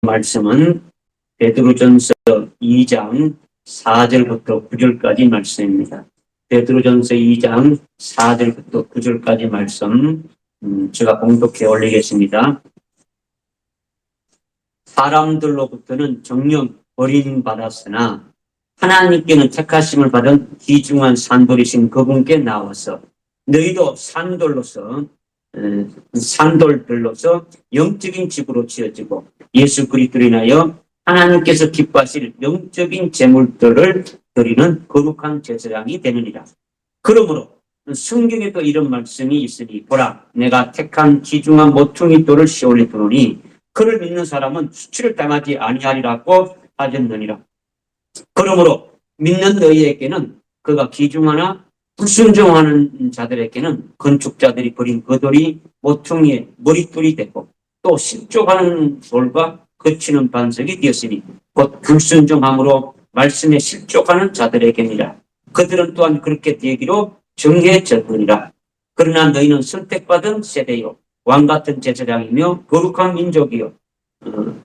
말씀은 베드로전서 2장 4절부터 9절까지 말씀입니다. 베드로전서 2장 4절부터 9절까지 말씀 제가 공독해 올리겠습니다. 사람들로부터는 정령 버림받았으나 하나님께는 택하심을 받은 귀중한 산돌이신 그분께 나와서 너희도 산돌들로서 영적인 집으로 지어지고 예수 그리스도로 인하여 하나님께서 기뻐하실 영적인 제물들을 드리는 거룩한 제사장이 되느니라. 그러므로 성경에도 이런 말씀이 있으니 보라 내가 택한 귀중한 모퉁이 돌을 시온에 두노니 그를 믿는 사람은 수치를 당하지 아니하리라고 하셨느니라. 그러므로 믿는 너희에게는 그가 귀중하나 불순종하는 자들에게는 건축자들이 버린 그 돌이 모퉁이의 머릿돌이 되고 또 실족하는 돌과 거치는 반석이 되었으니 곧 불순종함으로 말씀에 실족하는 자들에게니라. 그들은 또한 그렇게 되기로 정해졌느니라. 그러나 너희는 선택받은 세대요 왕같은 제사장이며 거룩한 민족이요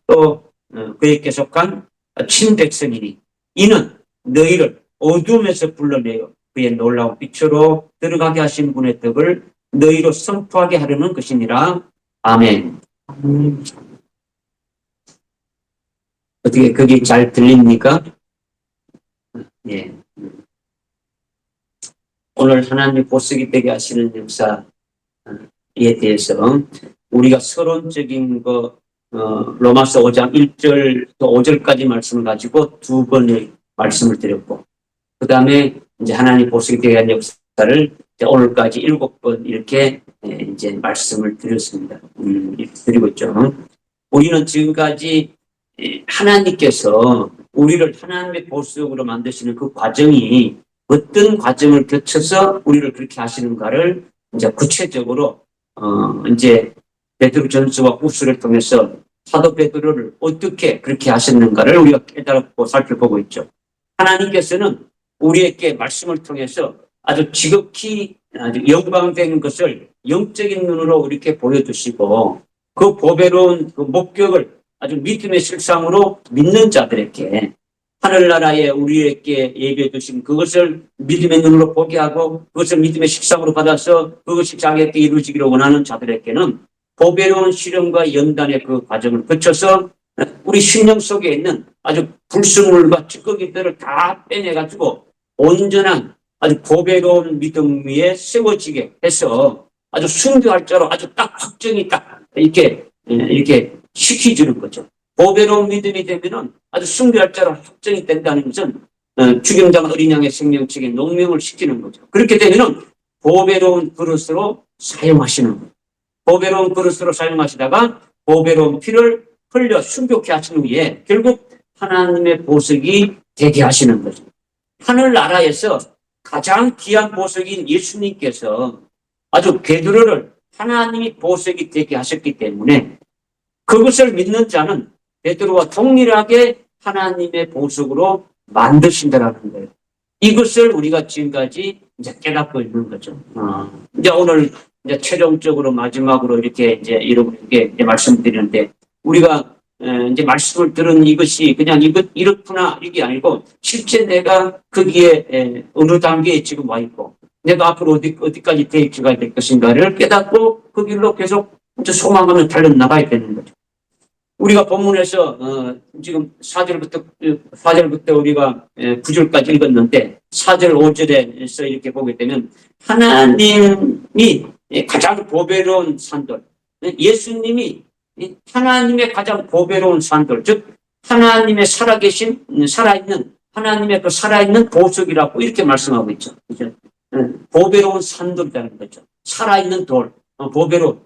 또 그에게 속한 친백성이니 이는 너희를 어둠에서 불러내어 그의 놀라운 빛으로 들어가게 하신 분의 덕을 너희로 선포하게 하려는 것이니라. 아멘. 어떻게 그게 잘 들립니까? 예. 오늘 하나님 보석이 되게 하시는 역사에 대해서 우리가 서론적인 거 로마서 5장 1절 또 5절까지 말씀을 가지고 두 번의 말씀을 드렸고 그 다음에 이제 하나님 보석이 되게 한 역사를 오늘까지 7번 이렇게 이제 말씀을 드렸습니다. 드리고 있죠. 우리는 지금까지 하나님께서 우리를 하나님의 보석으로 만드시는 그 과정이 어떤 과정을 거쳐서 우리를 그렇게 하시는가를 이제 구체적으로 이제 베드로전서와 후서를 통해서 사도 베드로를 어떻게 그렇게 하셨는가를 우리가 깨닫고 살펴보고 있죠. 하나님께서는 우리에게 말씀을 통해서 아주 지극히 아주 영광된 것을 영적인 눈으로 이렇게 보여주시고 그 보배로운 그 목격을 아주 믿음의 실상으로 믿는 자들에게 하늘나라에 우리에게 예비해 주신 그것을 믿음의 눈으로 보게 하고 그것을 믿음의 실상으로 받아서 그것이 자기에게 이루어지기를 원하는 자들에게는 보배로운 시련과 연단의 그 과정을 거쳐서 우리 신령 속에 있는 아주 불순물과 찌꺼기들을 다 빼내가지고 온전한 아주 보배로운 믿음 위에 세워지게 해서 아주 순교할 자로 아주 딱 확정이 딱 이렇게 시켜주는 거죠. 보배로운 믿음이 되면은 아주 순교할 자로 확정이 된다는 것은 죽임당 어린 양의 생명책에 농명을 시키는 거죠. 그렇게 되면은 보배로운 그릇으로 사용하시는 거예요. 보배로운 그릇으로 사용하시다가 보배로운 피를 흘려 순교케 하신 후에 결국 하나님의 보석이 되게 하시는 거죠. 하늘나라에서 가장 귀한 보석인 예수님께서 아주 베드로를 하나님이 보석이 되게 하셨기 때문에 그것을 믿는 자는 베드로와 동일하게 하나님의 보석으로 만드신다라는 거예요. 이것을 우리가 지금까지 이제 깨닫고 있는 거죠. 이제 오늘 이제 최종적으로 마지막으로 이렇게 이제 여러분께 말씀드리는데 우리가 이제 말씀을 들은 이것이 그냥 이렇구나 이게 아니고 실제 내가 거기에 어느 단계에 지금 와 있고 내가 앞으로 어디까지 대입가 될 것인가를 깨닫고 그 길로 계속 이제 소망하면 달려나가야 되는 거죠. 우리가 본문에서 지금 4절부터 우리가 9절까지 읽었는데 4절 5절에서 이렇게 보게 되면 하나님이 가장 보배로운 산돌 예수님이 하나님의 가장 보배로운 산돌 즉 하나님의 살아있는 하나님의 그 살아있는 보석이라고 이렇게 말씀하고 있죠. 그죠? 보배로운 산돌이라는 거죠. 살아있는 돌 보배로운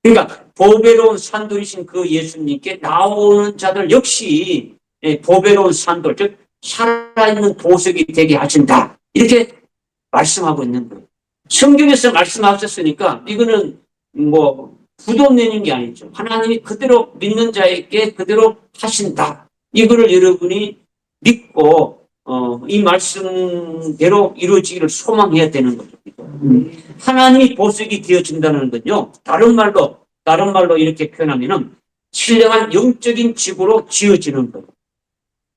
그러니까 보배로운 산돌이신 그 예수님께 나오는 자들 역시 보배로운 산돌 즉 살아있는 보석이 되게 하신다 이렇게 말씀하고 있는 거예요. 성경에서 말씀하셨으니까 이거는 뭐 부도 내는 게 아니죠. 하나님이 그대로 믿는 자에게 그대로 하신다. 이거를 여러분이 믿고 이 말씀대로 이루어지기를 소망해야 되는 거죠. 하나님이 보석이 되어진다는 건요. 다른 말로 이렇게 표현하면은 신령한 영적인 집으로 지어지는 거예요.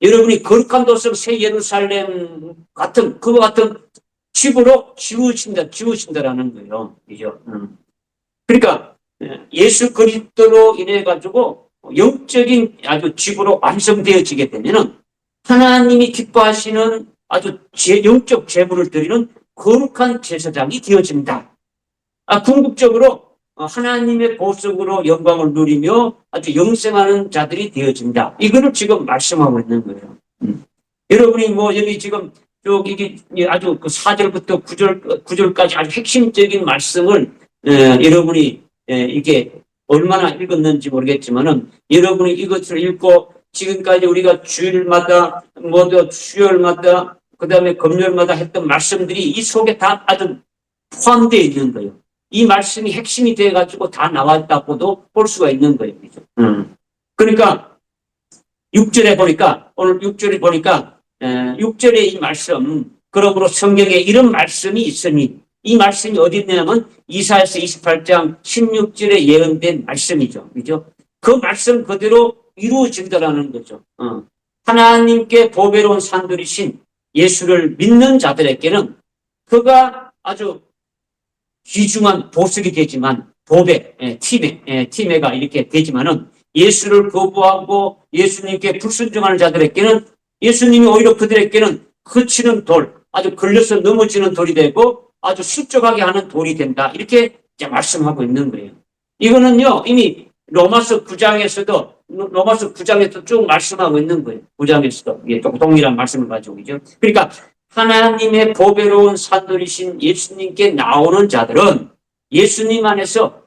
여러분이 거룩한 도성 새 예루살렘 같은 그와 같은 집으로 지우신다라는 거예요. 그죠? 그러니까 예수 그리스도로 인해 가지고 영적인 아주 집으로 완성되어지게 되면은 하나님이 기뻐하시는 아주 영적 제물을 드리는 거룩한 제사장이 되어진다. 궁극적으로 하나님의 보석으로 영광을 누리며 아주 영생하는 자들이 되어진다. 이거를 지금 말씀하고 있는 거예요. 여러분이 뭐 여기 지금 이게 아주 그 4절부터 9절까지 아주 핵심적인 말씀을 여러분이 이게 얼마나 읽었는지 모르겠지만은 여러분이 이것을 읽고 지금까지 우리가 주일마다 모두 수요일마다 그다음에 금요일마다 했던 말씀들이 이 속에 다 아주 포함되어 있는 거예요. 이 말씀이 핵심이 돼가지고 다 나왔다고도 볼 수가 있는 거예요. 그죠? 그러니까 6절에 보니까 오늘 6절에 보니까 6절에 이 말씀 그러므로 성경에 이런 말씀이 있으니 이 말씀이 어디 있냐면 이사야서 28장 16절에 예언된 말씀이죠. 그죠? 그 말씀 그대로 이루어진다라는 거죠. 하나님께 보배로운 산들이신 예수를 믿는 자들에게는 그가 아주 귀중한 보석이 되지만 보배, 티메가 이렇게 되지만은 예수를 거부하고 예수님께 불순종하는 자들에게는 예수님이 오히려 그들에게는 그치는 돌, 아주 걸려서 넘어지는 돌이 되고 아주 수적하게 하는 돌이 된다. 이렇게 이제 말씀하고 있는 거예요. 이거는요, 이미 로마서 9장에서 쭉 말씀하고 있는 거예요. 9장에서도. 이게 동일한 말씀을 가지고 있죠. 그러니까 하나님의 보배로운 산돌이신 예수님께 나오는 자들은 예수님 안에서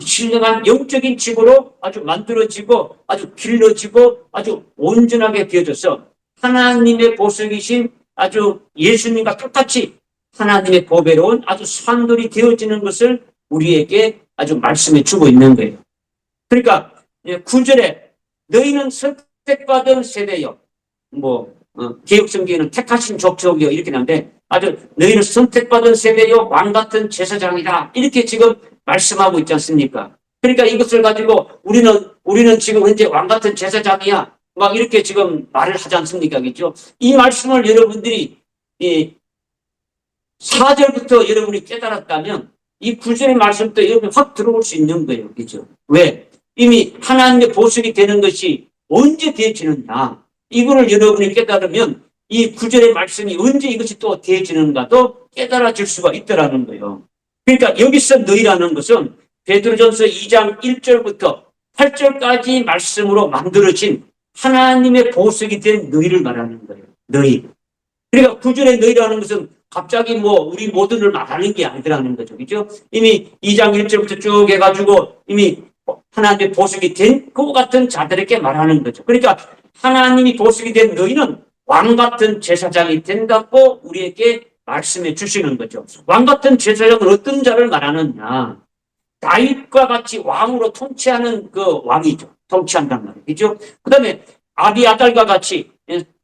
신령한 영적인 집으로 아주 만들어지고 아주 길러지고 아주 온전하게 되어져서 하나님의 보석이신 아주 예수님과 똑같이 하나님의 보배로운 아주 산돌이 되어지는 것을 우리에게 아주 말씀해 주고 있는 거예요. 그러니까 9절에 너희는 선택받은 세대여 개혁성경에는 택하신 족속이여 이렇게 나오는데 아주 너희는 선택받은 세대여 왕같은 제사장이다 이렇게 지금 말씀하고 있지 않습니까? 그러니까 이것을 가지고 우리는 지금 현재 왕같은 제사장이야 막 이렇게 지금 말을 하지 않습니까? 그렇죠? 이 말씀을 여러분들이 4절부터 여러분이 깨달았다면 이 9절의 말씀도 여러분이 확 들어올 수 있는 거예요. 그렇죠? 왜? 이미 하나님의 보석이 되는 것이 언제 되어지느냐 이거를 여러분이 깨달으면 이 9절의 말씀이 언제 이것이 또 되어지는가도 깨달아질 수가 있더라는 거예요. 그러니까 여기서 너희라는 것은 베드로전서 2장 1절부터 8절까지 말씀으로 만들어진 하나님의 보석이 된 너희를 말하는 거예요. 너희. 그러니까 9절의 너희라는 것은 갑자기 우리 모두를 말하는 게 아니더라는 거죠. 그죠? 이미 2장 1절부터 쭉 해가지고 이미 하나님의 보석이 된 그와 같은 자들에게 말하는 거죠. 그러니까 하나님이 보석이 된 너희는 왕 같은 제사장이 된다고 우리에게 말씀해 주시는 거죠. 왕 같은 제사장은 어떤 자를 말하느냐? 다윗과 같이 왕으로 통치하는 그 왕이죠. 통치한단 말이에요. 그죠? 그 다음에 아비아달과 같이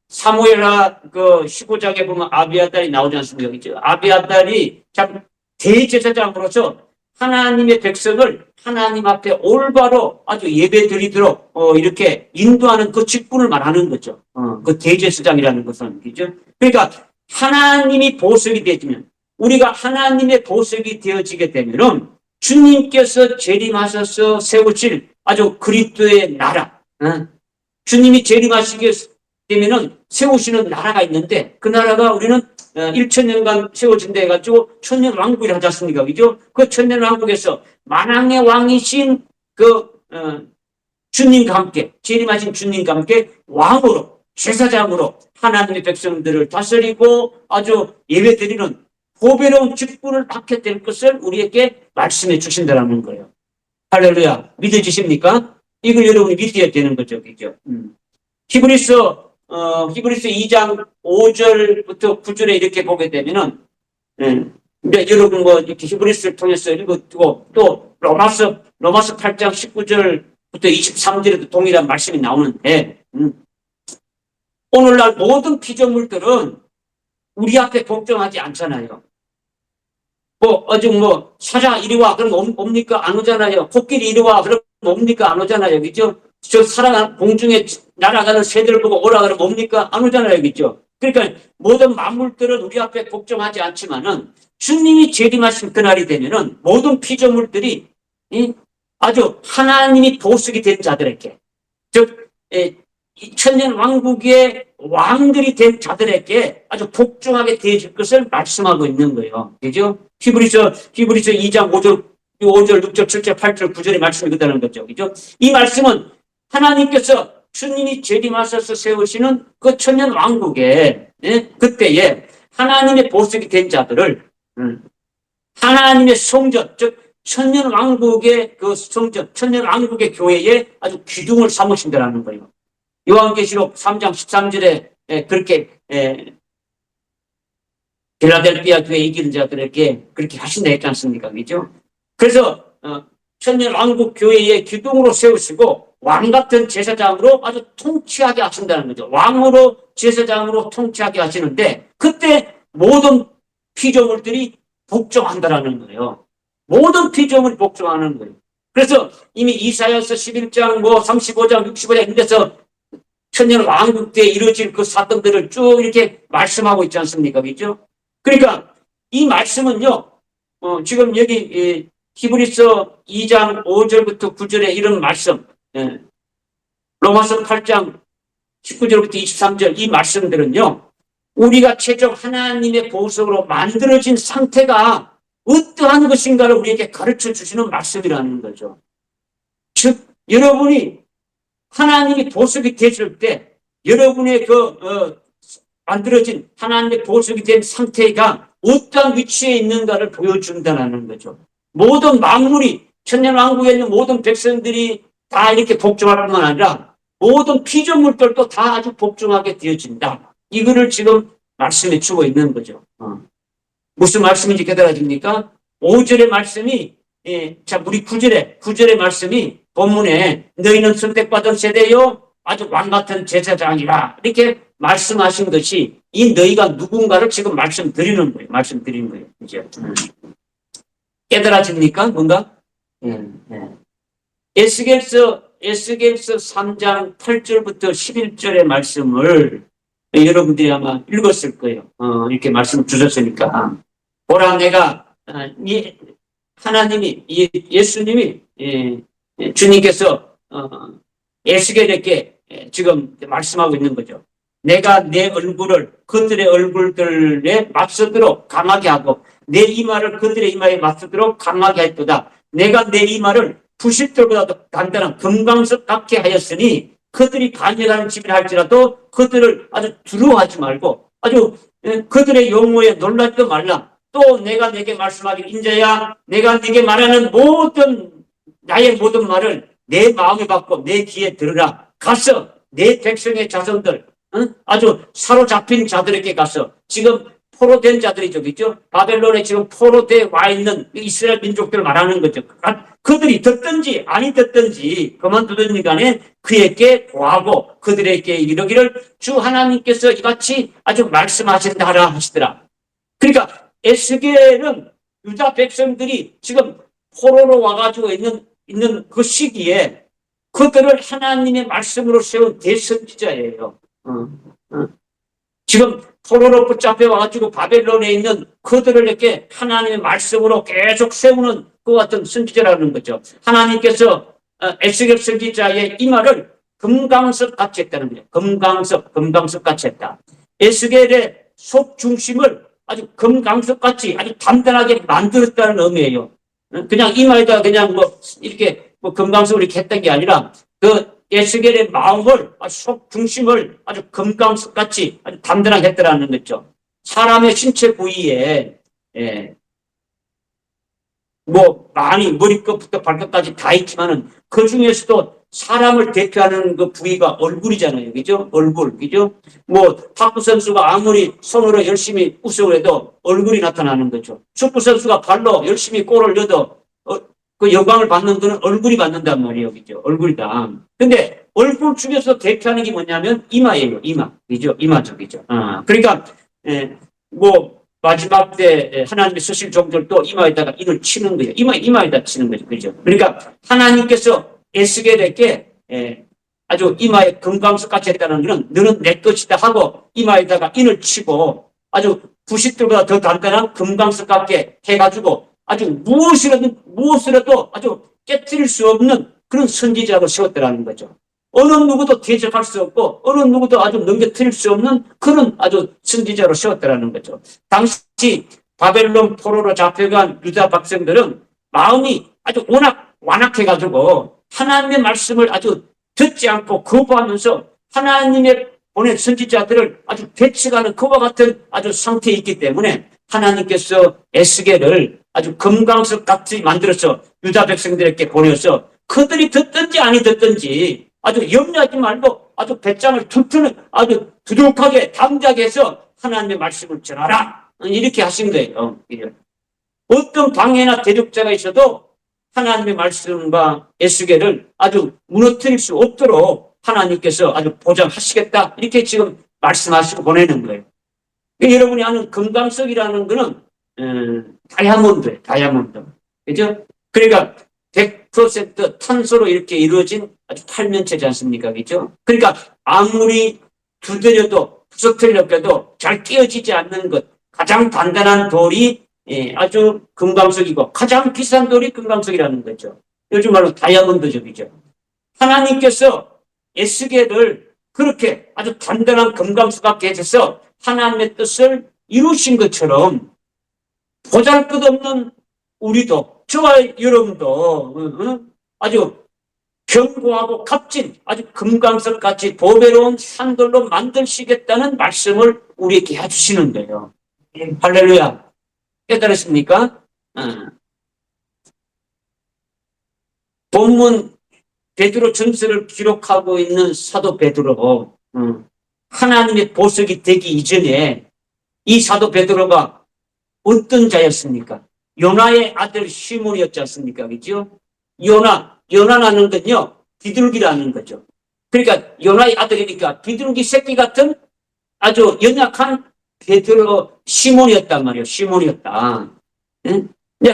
사무엘하 그 15장에 보면 아비아달이 나오지 않습니까? 그죠? 아비아달이 참 대제사장으로서 하나님의 백성을 하나님 앞에 올바로 아주 예배 드리도록 이렇게 인도하는 그 직분을 말하는 거죠. 그 대제사장이라는 것은 그죠? 그러니까 하나님이 보석이 되면 우리가 하나님의 보석이 되어지게 되면은 주님께서 재림하셔서 세우실 아주 그리스도의 나라, 주님이 재림하시게 되면은 세우시는 나라가 있는데 그 나라가 우리는 1000년간 세워진다 해가지고 천년왕국이라 하지 않습니까? 그죠? 그 천년왕국에서 만왕의 왕이신 그 주님과 함께 재림하신 주님과 함께 왕으로 제사장으로 하나님의 백성들을 다스리고 아주 예배드리는 보배로운 직분을 받게 될 것을 우리에게 말씀해 주신다는 거예요. 할렐루야. 믿어지십니까? 이걸 여러분이 믿어야 되는 거죠. 그죠? 히브리서 2장 5절부터 9절에 이렇게 보게 되면은, 여러분 이렇게 히브리서를 통해서 읽고 또 로마서 8장 19절부터 23절에도 동일한 말씀이 나오는데, 오늘날 모든 피조물들은 우리 앞에 복종하지 않잖아요. 사자 이리 와, 그럼 옵니까? 안 오잖아요. 코끼리 이리 와, 그럼 옵니까? 안 오잖아요. 그죠? 저 공중에 날아가는 새들 보고 오라 그러면 뭡니까? 안 오잖아요. 그죠? 그러니까 모든 만물들은 우리 앞에 복종하지 않지만은 주님이 재림하신 그날이 되면은 모든 피조물들이 아주 하나님이 보석이 된 자들에게, 즉 천년 왕국의 왕들이 된 자들에게 아주 복종하게 되어질 것을 말씀하고 있는 거예요. 그죠? 히브리서 2장 5절, 6절, 7절, 8절, 9절의 말씀이 그다는 거죠. 그죠? 이 말씀은 하나님께서 주님이 재림하셔서 세우시는 그 천년 왕국에, 그때에 하나님의 보석이 된 자들을 하나님의 성전, 즉 천년 왕국의 그 성전, 천년 왕국의 교회에 아주 기둥을 삼으신다라는 거예요. 요한계시록 3장 13절에 그렇게 빌라델피아 교회 이기는 자들에게 그렇게 하신다 했지 않습니까? 그죠? 그래서 천년 왕국 교회의 기둥으로 세우시고 왕 같은 제사장으로 아주 통치하게 하신다는 거죠. 왕으로 제사장으로 통치하게 하시는데 그때 모든 피조물들이 복종한다라는 거예요. 모든 피조물이 복종하는 거예요. 그래서 이미 이사야서 11장, 35장, 65장 이런 데서 천년 왕국 때 이루어질 그 사건들을 쭉 이렇게 말씀하고 있지 않습니까? 그죠? 그러니까 이 말씀은요, 지금 여기 히브리서 2장 5절부터 9절에 이런 말씀, 로마서 8장 19절부터 23절 이 말씀들은요, 우리가 최종 하나님의 보석으로 만들어진 상태가 어떠한 것인가를 우리에게 가르쳐 주시는 말씀이라는 거죠. 즉, 여러분이 하나님이 보석이 되실 때 여러분의 만들어진 하나님의 보석이 된 상태가 어떠한 위치에 있는가를 보여준다는 거죠. 모든 만물이 천년왕국에 있는 모든 백성들이 다 이렇게 복종할 뿐만 아니라 모든 피조물들도 다 아주 복종하게 되어진다. 이거를 지금 말씀해 주고 있는 거죠. 무슨 말씀인지 깨달아집니까? 5절의 말씀이 자 우리 9절의 말씀이 본문에 너희는 선택받은 세대요 아주 왕같은 제사장이라 이렇게 말씀하신 것이 이 너희가 누군가를 지금 말씀드리는 거예요. 말씀드리는 거예요. 이제 깨달아집니까? 뭔가? 에스겔서 3장 8절부터 11절의 말씀을 여러분들이 아마 읽었을 거예요. 이렇게 말씀 주셨으니까. 보라 내가 하나님이 예수님이 주님께서 에스겔에게 지금 말씀하고 있는 거죠. 내가 내 얼굴을 그들의 얼굴들에 맞서도록 강하게 하고 내 이마를 그들의 이마에 맞서도록 강하게 했도다. 내가 내 이마를 부싯돌보다도 단단한 금강석 같게 하였으니 그들이 반역하는 집이라 할지라도 그들을 아주 두려워하지 말고 아주 그들의 용모에 놀라지도 말라. 또 내가 내게 말씀하기를 인자야 내가 네게 말하는 나의 모든 말을 내 마음에 받고 내 귀에 들으라. 가서 내 백성의 자손들 아주 사로잡힌 자들에게 가서 지금 포로된 자들이죠. 그죠? 바벨론에 지금 포로돼 와 있는 이스라엘 민족들을 말하는 거죠. 그들이 듣든지 아니 듣든지 그만두든지 간에 그에게 고하고 그들에게 이르기를 주 하나님께서 이같이 아주 말씀하신다 하라 하시더라. 그러니까 에스겔은 유다 백성들이 지금 포로로 와가지고 있는 그 시기에 그들을 하나님의 말씀으로 세운 대선지자예요. 지금 포로로 붙잡혀 와가지고 바벨론에 있는 그들을 이렇게 하나님의 말씀으로 계속 세우는 그 같은 선지자라는 거죠. 하나님께서 에스겔 선지자의 이 말을 금강석 같이 했다는 거예요. 금강석 같이 했다. 에스겔의 속 중심을 아주 금강석 같이 아주 단단하게 만들었다는 의미예요. 그냥 이마에다 그냥 이렇게 금강석을 이렇게 했던 게 아니라 그 에스겔의 마음을 속 중심을 아주 금강석 같이 아주 단단하게 했다라는 거죠. 사람의 신체 부위에 많이 머리끝부터 발끝까지 다 있지만은 그 중에서도 사람을 대표하는 그 부위가 얼굴이잖아요. 그죠? 얼굴. 그죠? 탁구 선수가 아무리 손으로 열심히 우승을 해도 얼굴이 나타나는 거죠. 축구 선수가 발로 열심히 골을 넣어도 그 영광을 받는 거는 얼굴이 받는단 말이에요. 그죠? 얼굴이다. 근데 얼굴 중에서 대표하는 게 뭐냐면 이마예요. 이마. 그죠? 이마죠. 그죠? 그러니까, 마지막 때 하나님의 쓰실 종들도 이마에다가 이를 치는 거예요. 이마에다 치는 거죠. 그죠? 그러니까 하나님께서 에스겔에게 아주 이마에 금광석같이 했다는 것은 너는 내 것이다 하고 이마에다가 인을 치고 아주 부싯돌보다 더 단단한 금광석 같게 해가지고 아주 무엇이라도 아주 깨뜨릴 수 없는 그런 선지자로 세웠더라는 거죠. 어느 누구도 대적할 수 없고 어느 누구도 아주 넘겨뜨릴 수 없는 그런 아주 선지자로 세웠더라는 거죠. 당시 바벨론 포로로 잡혀간 유다 백성들은 마음이 아주 워낙 완악해가지고 하나님의 말씀을 아주 듣지 않고 거부하면서 하나님의 보낸 선지자들을 아주 배척하는 그와 같은 아주 상태에 있기 때문에 하나님께서 에스겔을 아주 금강석 같이 만들어서 유다 백성들에게 보내서 그들이 듣든지 아니 듣든지 아주 염려하지 말고 아주 배짱을 튼튼히 아주 두둑하게 담대하게 해서 하나님의 말씀을 전하라. 이렇게 하신 거예요. 어떤 방해나 대적자가 있어도 하나님의 말씀과 에스겔을 아주 무너뜨릴 수 없도록 하나님께서 아주 보장하시겠다. 이렇게 지금 말씀하시고 보내는 거예요. 여러분이 아는 금강석이라는 거는 다이아몬드예요. 다이아몬드. 그죠? 그러니까 100% 탄소로 이렇게 이루어진 아주 팔면체지 않습니까? 그죠? 그러니까 아무리 두드려도 부서뜨려도 잘 끼어지지 않는 것. 가장 단단한 돌이 아주 금강석이고 가장 비싼 돌이 금강석이라는 거죠. 요즘 말로 다이아몬드적이죠. 하나님께서 에스겔을 그렇게 아주 단단한 금강석 같게 해서 하나님의 뜻을 이루신 것처럼 보잘것없는 우리도 저와 여러분도 아주 견고하고 값진 아주 금강석같이 보배로운 산돌로 만드시겠다는 말씀을 우리에게 해주시는 거예요. 할렐루야. 깨달으십니까? 본문 베드로 전서를 기록하고 있는 사도 베드로, 하나님의 보석이 되기 이전에 이 사도 베드로가 어떤 자였습니까? 요나의 아들 시몬이었지 않습니까? 그죠? 요나라는 건요, 비둘기라는 거죠. 그러니까 요나의 아들이니까 비둘기 새끼 같은 아주 연약한 베드로 시몬이었단 말이에요. 시몬이었다. 응?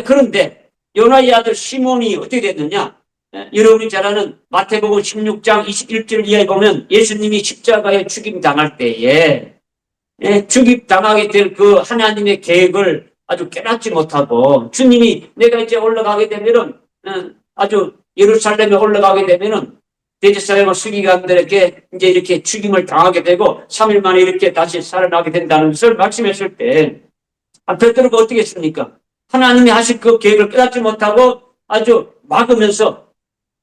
그런데 요나의 아들 시몬이 어떻게 됐느냐? 여러분이 잘 아는 마태복음 16장 21절 이하에 보면 예수님이 십자가에 죽임 당할 때에 죽임 당하게 될 그 하나님의 계획을 아주 깨닫지 못하고 주님이 내가 이제 올라가게 되면은 아주 예루살렘에 올라가게 되면은 대제사장과 서기관들에게 이제 이렇게 죽임을 당하게 되고 3일 만에 이렇게 다시 살아나게 된다는 것을 말씀했을 때 베드로가 어떻게 했습니까? 하나님이 하실 그 계획을 깨닫지 못하고 아주 막으면서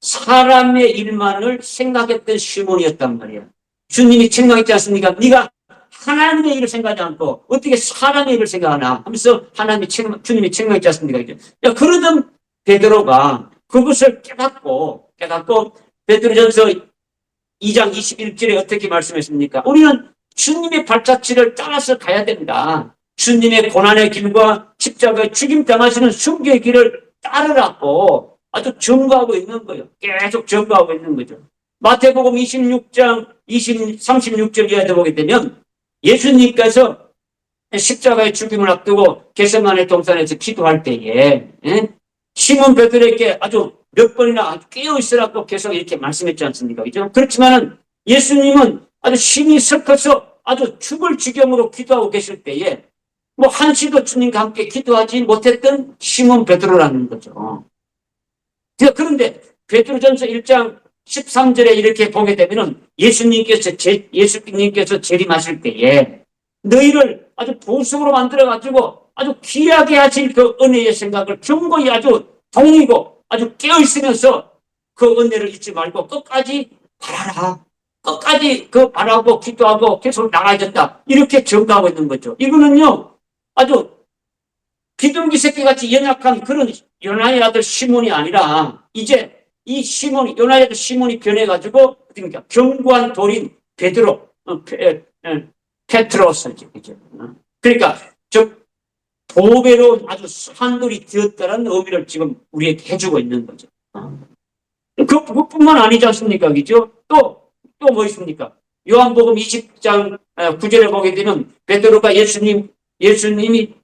사람의 일만을 생각했던 시몬이었단 말이야. 주님이 책망했지 않습니까? 네가 하나님의 일을 생각하지 않고 어떻게 사람의 일을 생각하나 하면서 주님이 책망했지 않습니까? 그러던 베드로가 그것을 깨닫고 베드로전서 2장 21절에 어떻게 말씀했습니까? 우리는 주님의 발자취를 따라서 가야 된다. 주님의 고난의 길과 십자가의 죽임 당하시는 순교의 길을 따르라고 아주 증거하고 있는 거예요. 계속 증거하고 있는 거죠. 마태복음 26장 36절 이하에 보게 되면 예수님께서 십자가의 죽임을 앞두고 겟세마네 동산에서 기도할 때에 시몬 베드로에게 아주 몇 번이나 아주 깨어있으라고 계속 이렇게 말씀했지 않습니까? 그죠? 그렇지만은 예수님은 아주 심히 슬퍼서 아주 죽을 지경으로 기도하고 계실 때에 뭐 한시도 주님과 함께 기도하지 못했던 시몬 베드로라는 거죠. 그런데 베드로전서 1장 13절에 이렇게 보게 되면은 예수님께서 재림하실 때에 너희를 아주 보석으로 만들어가지고 아주 귀하게 하실 그 은혜의 생각을 경고히 아주 동이고 아주 깨어있으면서 그 은혜를 잊지 말고 끝까지 바라라. 끝까지 그 바라고 기도하고 계속 나가야 된다. 이렇게 증가하고 있는 거죠. 이거는요, 아주 비둘기 새끼같이 연약한 그런 요나의 아들 시몬이 아니라 이제 이 요나의 아들 시몬이 변해가지고 어떻습니까? 견고한 돌인 베드로, 페트로스. 그러니까 보배로운 아주 산돌이 되었다는 의미를 지금 우리에게 해주고 있는 거죠. 그것뿐만 아니지 않습니까? 그죠? 또 뭐 있습니까? 요한복음 20장 9절에 보게 되면 베드로가 예수님이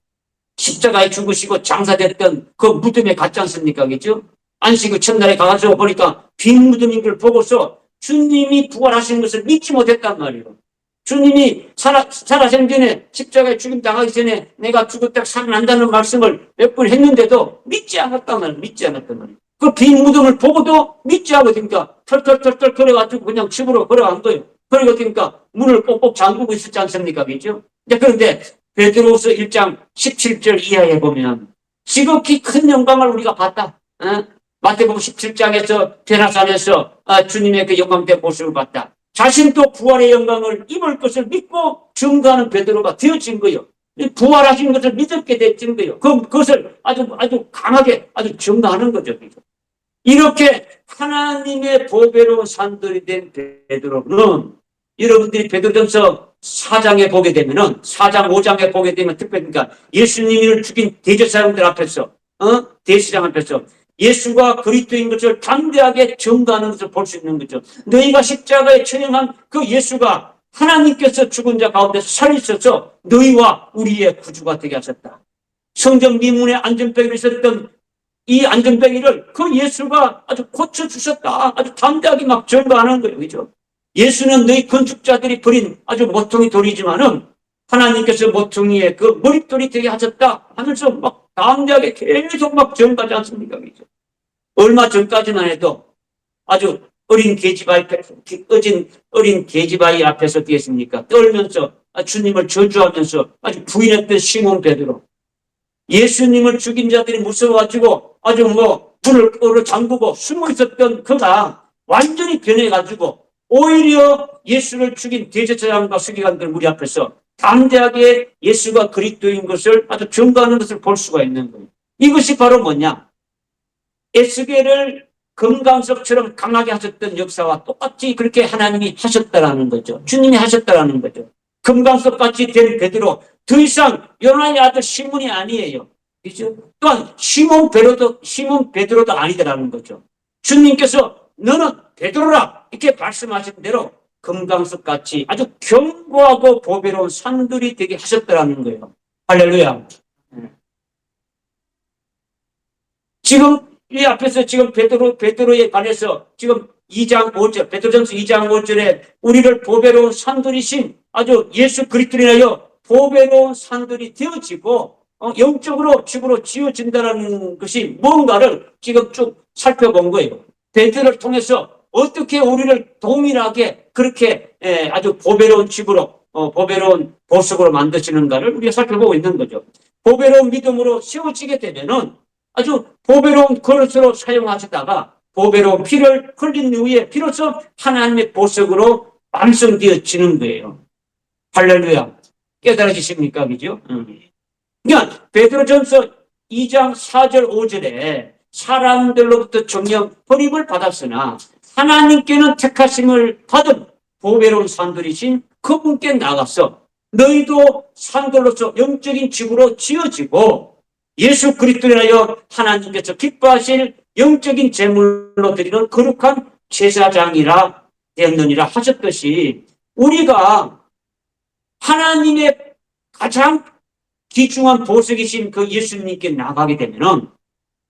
십자가에 죽으시고 장사됐던 그 무덤에 갔지 않습니까? 그죠? 안식 후 첫날에 가서 보니까 빈 무덤인 걸 보고서 주님이 부활하신 것을 믿지 못했단 말이에요. 주님이 살아생전에 십자가에 죽임 당하기 전에 내가 죽었다 살아난다는 말씀을 몇 번 했는데도 믿지 않았단 말이에요. 믿지 않았단 말이에요. 그 빈 무덤을 보고도 믿지 않고 그러니까 털털털털 걸어가지고 그냥 집으로 걸어간 거예요. 그리고 그러니까 문을 꼭꼭 잠그고 있었지 않습니까? 그죠? 그런데 베드로후서 1장 17절 이하에 보면 지극히 큰 영광을 우리가 봤다. 마태복음 17장에서 베나산에서 주님의 그 영광된 모습을 봤다. 자신도 부활의 영광을 입을 것을 믿고 증거하는 베드로가 되어진 거예요. 부활하신 것을 믿었게 되어진 거예요. 그것을 아주 강하게 아주 증거하는 거죠. 이렇게 하나님의 보배로운 산들이 된 베드로는 여러분들이 베드로전서 4장에 보게 되면은 4장 5장에 보게 되면 특별히 그러니까 예수님을 죽인 대제사장들 앞에서 대제사장 앞에서 예수가 그리스도인 것을 담대하게 증거하는 것을 볼 수 있는 거죠. 너희가 십자가에 처형한 그 예수가 하나님께서 죽은 자 가운데서 살리셔서 너희와 우리의 구주가 되게 하셨다. 성전 미문에 안전병이 있었던 이 안전병이를 그 예수가 아주 고쳐주셨다. 아주 담대하게 막 증거하는 거예요. 그죠? 예수는 너희 건축자들이 버린 아주 모퉁이 돌이지만은 하나님께서 모퉁이의 그 머릿돌이 되게 하셨다 하면서 막 담대하게 계속 막 증거하지 않습니까? 그죠? 얼마 전까지만 해도 아주 어린 계집아이 앞에서 뛰었습니까? 떨면서 주님을 저주하면서 아주 부인했던 시몬 베드로. 예수님을 죽인 자들이 무서워가지고 아주 문을 잠그고 숨어 있었던 그가 완전히 변해가지고 오히려 예수를 죽인 대제사장과 서기관들 무리 앞에서 담대하게 예수가 그리스도인 것을 아주 증거하는 것을 볼 수가 있는 거예요. 이것이 바로 뭐냐? 에스겔을 금강석처럼 강하게 하셨던 역사와 똑같이 그렇게 하나님이 하셨다라는 거죠. 주님이 하셨다라는 거죠. 금강석같이 된 베드로 더 이상 요나의 아들 시몬이 아니에요. 그죠? 또한 시몬 베드로도 아니더라는 거죠. 주님께서 너는 베드로라 이렇게 말씀하신 대로 금강석같이 아주 견고하고 보배로운 산들이 되게 하셨다라는 거예요. 할렐루야. 지금 이 앞에서 지금 베드로에 관해서 지금 2장 5절, 베드로전서 2장 5절에 우리를 보배로운 산들이신 아주 예수 그리스도인하여 보배로운 산들이 되어지고 영적으로 집으로 지어진다는 것이 뭔가를 지금 쭉 살펴본 거예요. 베드로를 통해서 어떻게 우리를 동일하게 그렇게 아주 보배로운 집으로 보배로운 보석으로 만드시는가를 우리가 살펴보고 있는 거죠. 보배로운 믿음으로 세워지게 되면은 아주 보배로운 그릇으로 사용하시다가 보배로운 피를 흘린 후에 비로소 하나님의 보석으로 완성되어지는 거예요. 할렐루야. 깨달아지십니까? 그죠? 그러니까 베드로전서 2장 4절 5절에 사람들로부터 정령 버림을 받았으나 하나님께는 택하심을 받은 보배로운 산들이신 그분께 나가서 너희도 산들로서 영적인 집으로 지어지고 예수 그리스도를 하여 하나님께서 기뻐하실 영적인 제물로 드리는 거룩한 제사장이라 되었느니라 하셨듯이 우리가 하나님의 가장 귀중한 보석이신 그 예수님께 나가게 되면은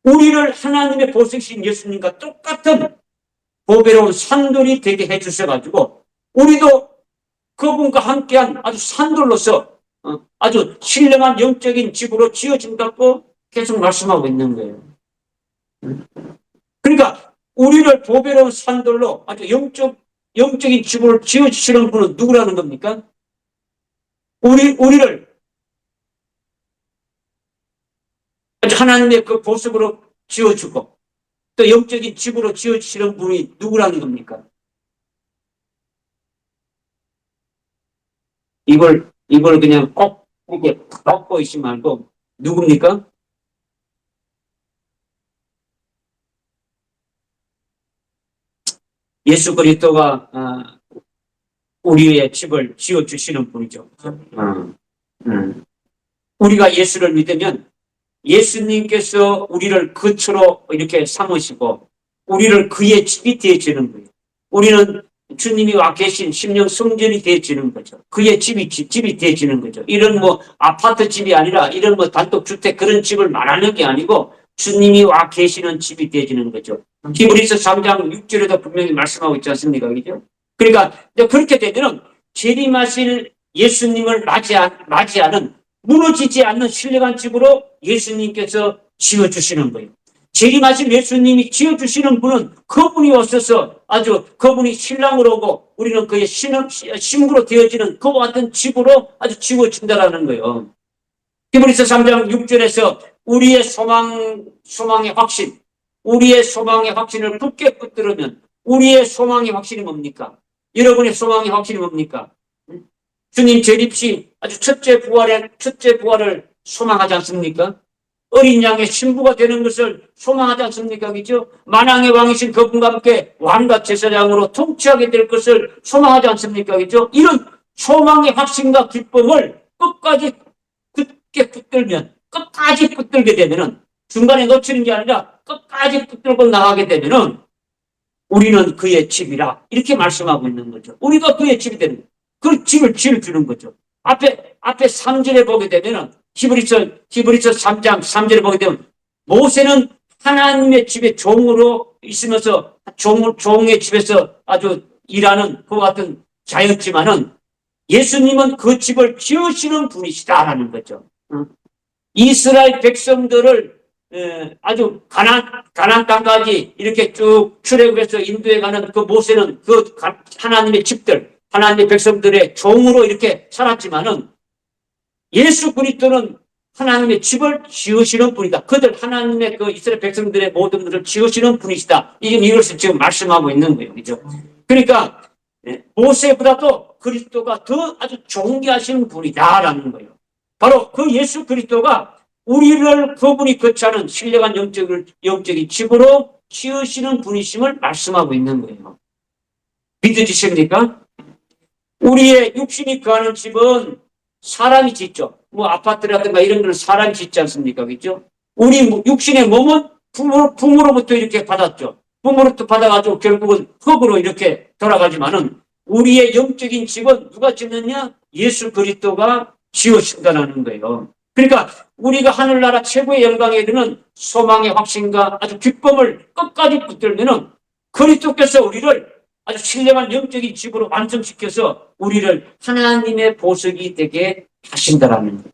우리를 하나님의 보석이신 예수님과 똑같은 보배로운 산돌이 되게 해주셔가지고 우리도 그분과 함께한 아주 산돌로서 아주 신령한 영적인 집으로 지어진다고 계속 말씀하고 있는 거예요. 그러니까 우리를 보배로운 산돌로 아주 영적인 집으로 지어주시는 분은 누구라는 겁니까? 우리를 하나님의 그 보석으로 지어주고 또 영적인 집으로 지어주시는 분이 누구라는 겁니까? 이걸 그냥 꼭 이렇게 덮고 있지 말고 누굽니까? 예수 그리스도가 우리의 집을 지어주시는 분이죠. 우리가 예수를 믿으면 예수님께서 우리를 거처로 이렇게 삼으시고 우리를 그의 집이 되어지는 거예요. 우리는 주님이 와 계신 심령 성전이 되어지는 거죠. 그의 집이 되어지는 거죠. 이런 아파트 집이 아니라 이런 단독주택 그런 집을 말하는 게 아니고 주님이 와 계시는 집이 되어지는 거죠. 히브리서 3장 6절에도 분명히 말씀하고 있지 않습니까? 그죠? 그러니까 그렇게 되면은 재림하실 예수님을 맞이하는 무너지지 않는 신령한 집으로 예수님께서 지어주시는 거예요. 재림하실 예수님이 지어주시는 분은 그분이 오셔서 아주 그분이 신랑으로 오고 우리는 그의 신부로 되어지는 그와 같은 집으로 아주 지어진다라는 거예요. 히브리서 3장 6절에서 우리의 소망의 확신, 우리의 소망의 확신을 굳게 붙들으면 우리의 소망의 확신이 뭡니까? 여러분의 소망의 확신이 뭡니까? 주님 재림시 아주 첫째 부활을 소망하지 않습니까? 어린 양의 신부가 되는 것을 소망하지 않습니까? 그죠? 만왕의 왕이신 그분과 함께 왕과 제사장으로 통치하게 될 것을 소망하지 않습니까? 그죠? 이런 소망의 확신과 기쁨을 끝까지 굳게 붙들면, 끝까지 붙들게 되면은, 중간에 놓치는 게 아니라 끝까지 붙들고 나가게 되면은, 우리는 그의 집이라. 이렇게 말씀하고 있는 거죠. 우리가 그의 집이 되는 거예요. 그 집을 지어주는 거죠. 앞에 3절에 보게 되면은, 히브리서 3장 3절에 보게 되면, 모세는 하나님의 집에 종으로 있으면서 종의 집에서 아주 일하는 그와 같은 자였지만은 예수님은 그 집을 지으시는 분이시다라는 거죠. 이스라엘 백성들을 아주 가나안 땅까지 이렇게 쭉 출애굽해서 인도해 가는 그 모세는 그 하나님의 집들, 하나님의 백성들의 종으로 이렇게 살았지만은 예수 그리스도는 하나님의 집을 지으시는 분이다. 그들 하나님의 그 이스라엘 백성들의 모든 것을 지으시는 분이시다. 이것을 지금 말씀하고 있는 거예요. 그죠? 그러니까 모세보다도 그리스도가 더 아주 존귀하신 분이다라는 거예요. 바로 그 예수 그리스도가 우리를 그분이 거처하는 신령한 영적인 집으로 지으시는 분이심을 말씀하고 있는 거예요. 믿어지십니까? 우리의 육신이 거하는 집은 사람이 짓죠. 뭐 아파트라든가 이런 걸 사람이 짓지 않습니까? 그죠? 우리 육신의 몸은 부모로부터 이렇게 받았죠. 부모로부터 받아가지고 결국은 흙으로 이렇게 돌아가지만은 우리의 영적인 집은 누가 짓느냐? 예수 그리스도가 지으신다는 거예요. 그러니까 우리가 하늘나라 최고의 영광에 이르는 소망의 확신과 아주 기쁨을 끝까지 붙들면은 그리스도께서 우리를 아주 신령한 영적인 집으로 완성시켜서 우리를 하나님의 보석이 되게 하신다라는 거예요.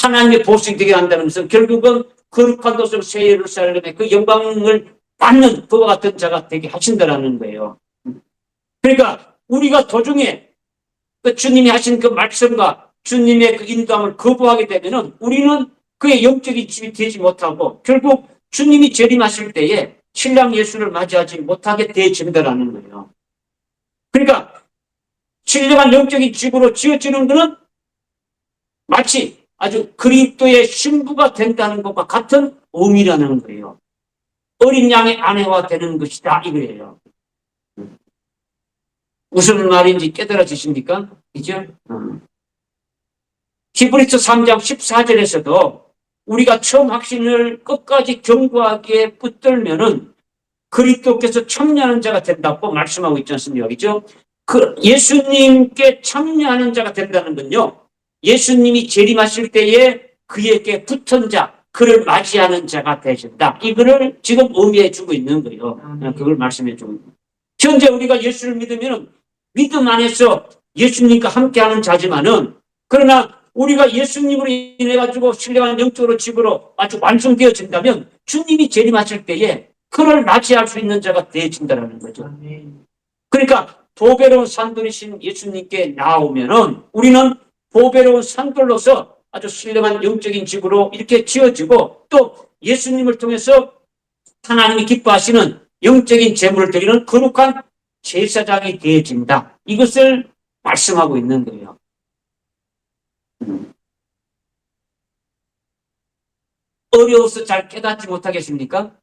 하나님의 보석이 되게 한다는 것은 결국은 거룩한 도성 새 예루살렘의 그 영광을 받는 그와 같은 자가 되게 하신다라는 거예요. 그러니까 우리가 도중에 그 주님이 하신 그 말씀과 주님의 그 인도함을 거부하게 되면은 우리는 그의 영적인 집이 되지 못하고 결국 주님이 재림하실 때에 신랑 예수를 맞이하지 못하게 되어진다라는 거예요. 그러니까 신령한 영적인 집으로 지어지는 것은 마치 아주 그리스도의 신부가 된다는 것과 같은 의미라는 거예요. 어린 양의 아내와 되는 것이다 이거예요. 무슨 말인지 깨달아지십니까? 그죠? 히브리서 3장 14절에서도 우리가 처음 확신을 끝까지 견고하게 붙들면은 그리스도께서 참여하는 자가 된다고 말씀하고 있지 않습니까? 그죠? 그 예수님께 참여하는 자가 된다는 건요. 예수님이 재림하실 때에 그에게 붙은 자, 그를 맞이하는 자가 되신다. 이거를 지금 의미해 주고 있는 거예요. 그걸 말씀해 주고 있는 거예요. 현재 우리가 예수를 믿으면 믿음 안에서 예수님과 함께하는 자지만은 그러나 우리가 예수님으로 인해 가지고 신령한 영적으로 집으로 아주 완성되어진다면 주님이 재림하실 때에 그를 맞이할 수 있는 자가 되어진다는 거죠. 그러니까 보배로운 산돌이신 예수님께 나오면은 우리는 보배로운 산돌로서 아주 신령한 영적인 집으로 이렇게 지어지고 또 예수님을 통해서 하나님이 기뻐하시는 영적인 제물을 드리는 거룩한 제사장이 되어진다. 이것을 말씀하고 있는 거예요. 어려워서 잘 깨닫지 못하겠습니까?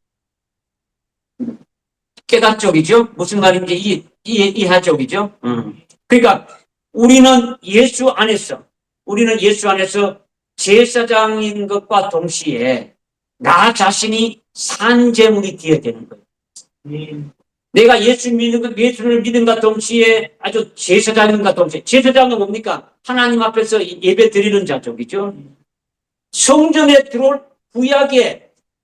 깨닫적이죠? 무슨 말인지 이해하적이죠? 그러니까 우리는 예수 안에서 제사장인 것과 동시에 나 자신이 산제물이 되어야 되는 거예요. 내가 예수를 믿음과 동시에 아주 제사장인과 동시에 제사장은 뭡니까? 하나님 앞에서 예배 드리는 자죠. 그죠? 성전에 들어올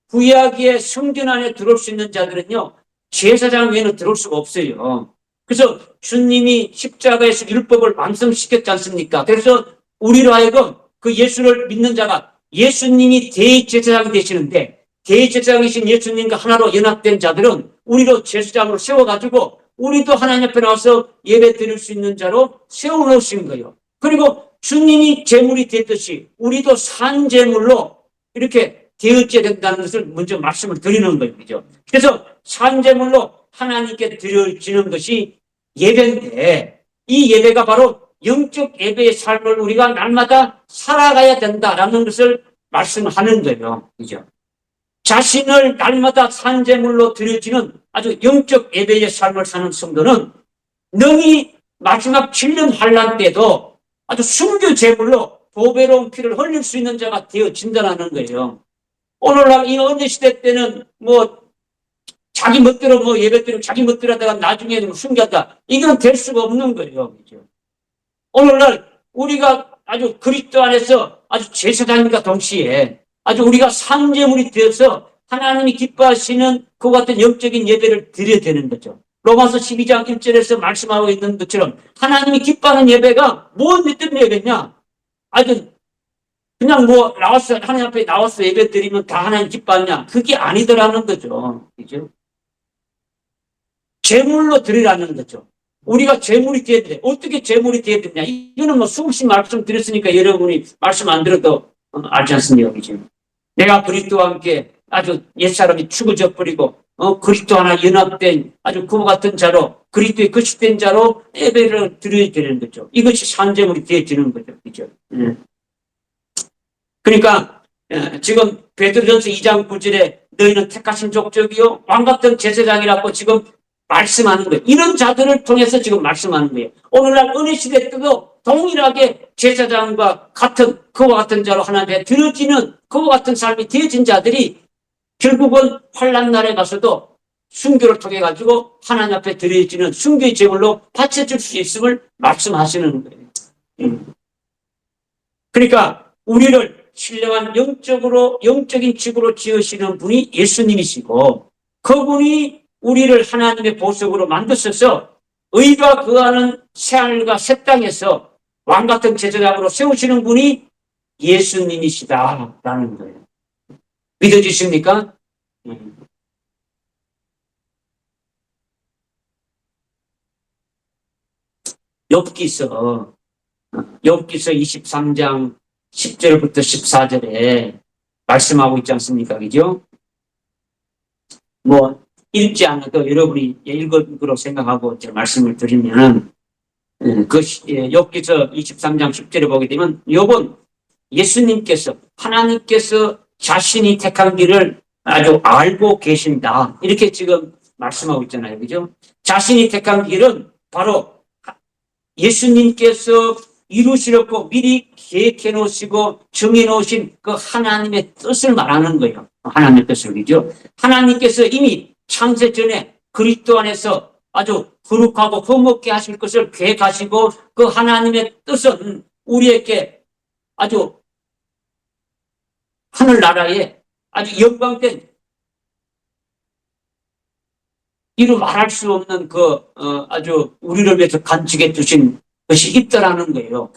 구약의 성전 안에 들어올 수 있는 자들은요. 제사장 외에는 들어올 수가 없어요. 그래서 주님이 십자가에서 율법을 완성시켰지 않습니까? 그래서 우리로 하여금 그 예수를 믿는 자가 예수님이 대제사장이 되시는데 대제사장이신 예수님과 하나로 연합된 자들은 우리로 제사장으로 세워가지고 우리도 하나님 앞에 나와서 예배 드릴 수 있는 자로 세워놓으신 거예요. 그리고 주님이 제물이 됐듯이 우리도 산 제물로 이렇게 되어져야 된다는 것을 먼저 말씀을 드리는 거예요. 그죠? 그래서 산 제물로 하나님께 드려지는 것이 예배인데 이 예배가 바로 영적 예배의 삶을 우리가 날마다 살아가야 된다라는 것을 말씀하는 거예요. 그죠? 자신을 날마다 산제물로 드려지는 아주 영적 예배의 삶을 사는 성도는 능히 마지막 7년 환란 때도 아주 순교 제물로 보배로운 피를 흘릴 수 있는 자가 되어진다는 거예요. 오늘날 이 언제 시대 때는 자기 멋대로 예배드리고 자기 멋대로 하다가 나중에 숨겼다. 이건 될 수가 없는 거예요. 그죠? 오늘날 우리가 아주 그리스도 안에서 아주 제사장님과 동시에 아주 우리가 산제물이 되어서 하나님이 기뻐하시는 그 같은 영적인 예배를 드려야 되는 거죠. 로마서 12장 1절에서 말씀하고 있는 것처럼 하나님이 기뻐하는 예배가 뭔 어떤 예배냐? 아주 그냥 나왔어 하나님 앞에 나와서 예배 드리면 다 하나님 기뻐하냐? 그게 아니더라는 거죠. 그죠? 제물로 드리라는 거죠. 우리가 제물이 되어야 돼. 어떻게 제물이 되어야 되냐? 이거는 수없이 말씀드렸으니까 여러분이 말씀 안 들어도 알지 않습니까? 그죠? 내가 그리스도와 함께 아주 옛사람이 죽어져 버리고 그리스도 하나 연합된 아주 그와 같은 자로 그리스도의 거식된 자로 예배를 드려야 되는 거죠. 이것이 산제물이 되어지는 거죠. 그죠? 그러니까 지금 베드로전서 2장 9절에 너희는 택하신 족속이요 왕 같은 제사장이라고 지금 말씀하는 거예요. 이런 자들을 통해서 지금 말씀하는 거예요. 오늘날 은혜 시대 때도 동일하게 제사장과 같은 그와 같은 자로 하나님께 드려지는 그와 같은 삶이 되어진 자들이 결국은 환난 날에 가서도 순교를 통해 가지고 하나님 앞에 드려지는 순교의 제물로 바쳐줄 수 있음을 말씀하시는 거예요. 그러니까 우리를 신령한 영적인 집으로 지으시는 분이 예수님이시고 그분이 우리를 하나님의 보석으로 만드셔서 의가 거하는 새하늘과 새 땅에서 왕같은 제사장으로 세우시는 분이 예수님이시다라는 거예요. 믿어지십니까? 욥기서 23장 10절부터 14절에 말씀하고 있지 않습니까? 그죠? 읽지 않아도 여러분이 읽은 거로 생각하고 말씀을 드리면 욥기서 23장 10절에 보게 되면 욥은 예수님께서 하나님께서 자신이 택한 길을 아주 알고 계신다. 이렇게 지금 말씀하고 있잖아요. 그죠? 자신이 택한 길은 바로 예수님께서 이루시려고 미리 계획해 놓으시고 정해 놓으신 그 하나님의 뜻을 말하는 거예요. 하나님의 뜻을. 그죠? 하나님께서 이미 창세 전에 그리스도 안에서 아주 거룩하고 흠없게 하실 것을 계획하시고 그 하나님의 뜻은 우리에게 아주 하늘나라에 아주 영광된 이루 말할 수 없는 아주 우리를 위해서 간직해 두신 것이 있더라는 거예요.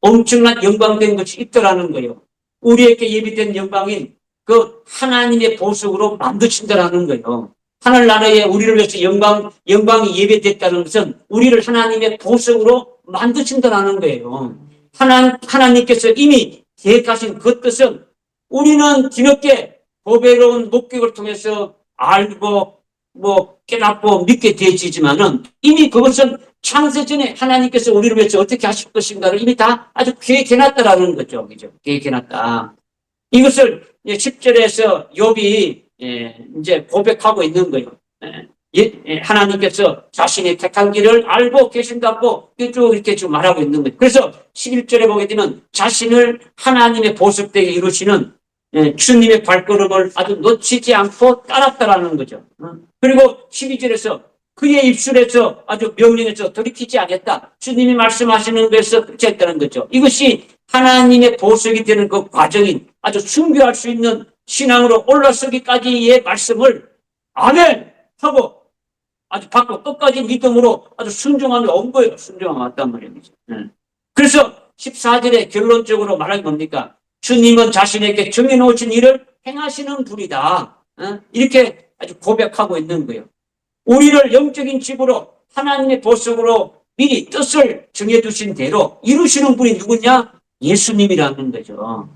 엄청난 영광된 것이 있더라는 거예요. 우리에게 예비된 영광인 그 하나님의 보석으로 만드신다라는 거예요. 하늘나라에 우리를 위해서 영광이 예배됐다는 것은 우리를 하나님의 보석으로 만드신다라는 거예요. 하나님께서 이미 계획하신 그 뜻은 우리는 뒤늦게 보배로운 목격을 통해서 알고 깨닫고 믿게 되어지지만은 이미 그것은 창세전에 하나님께서 우리를 위해서 어떻게 하실 것인가를 이미 다 아주 계획해놨다라는 거죠. 그죠? 계획해놨다. 이것을 10절에서 욥이 이제 고백하고 있는 거예요. 하나님께서 자신의 택한 길을 알고 계신다고 쭉 이렇게 좀 말하고 있는 거예요. 그래서 11절에 보게 되면 자신을 하나님의 보석되게 이루시는 주님의 발걸음을 아주 놓치지 않고 따랐다라는 거죠. 그리고 12절에서 그의 입술에서 아주 명령에서 돌이키지 않았다. 주님이 말씀하시는 것에서 끝했다는 거죠. 이것이 하나님의 보석이 되는 그 과정인 아주 순교할 수 있는 신앙으로 올라서기까지의 말씀을 아멘! 하고 아주 받고 끝까지 믿음으로 아주 순종함이 온 거예요. 순종함이 왔단 말입니다. 그래서 14절에 결론적으로 말하기 뭡니까? 주님은 자신에게 정해놓으신 일을 행하시는 분이다. 이렇게 아주 고백하고 있는 거예요. 우리를 영적인 집으로 하나님의 보석으로 미리 뜻을 정해두신 대로 이루시는 분이 누구냐? 예수님이라는 거죠.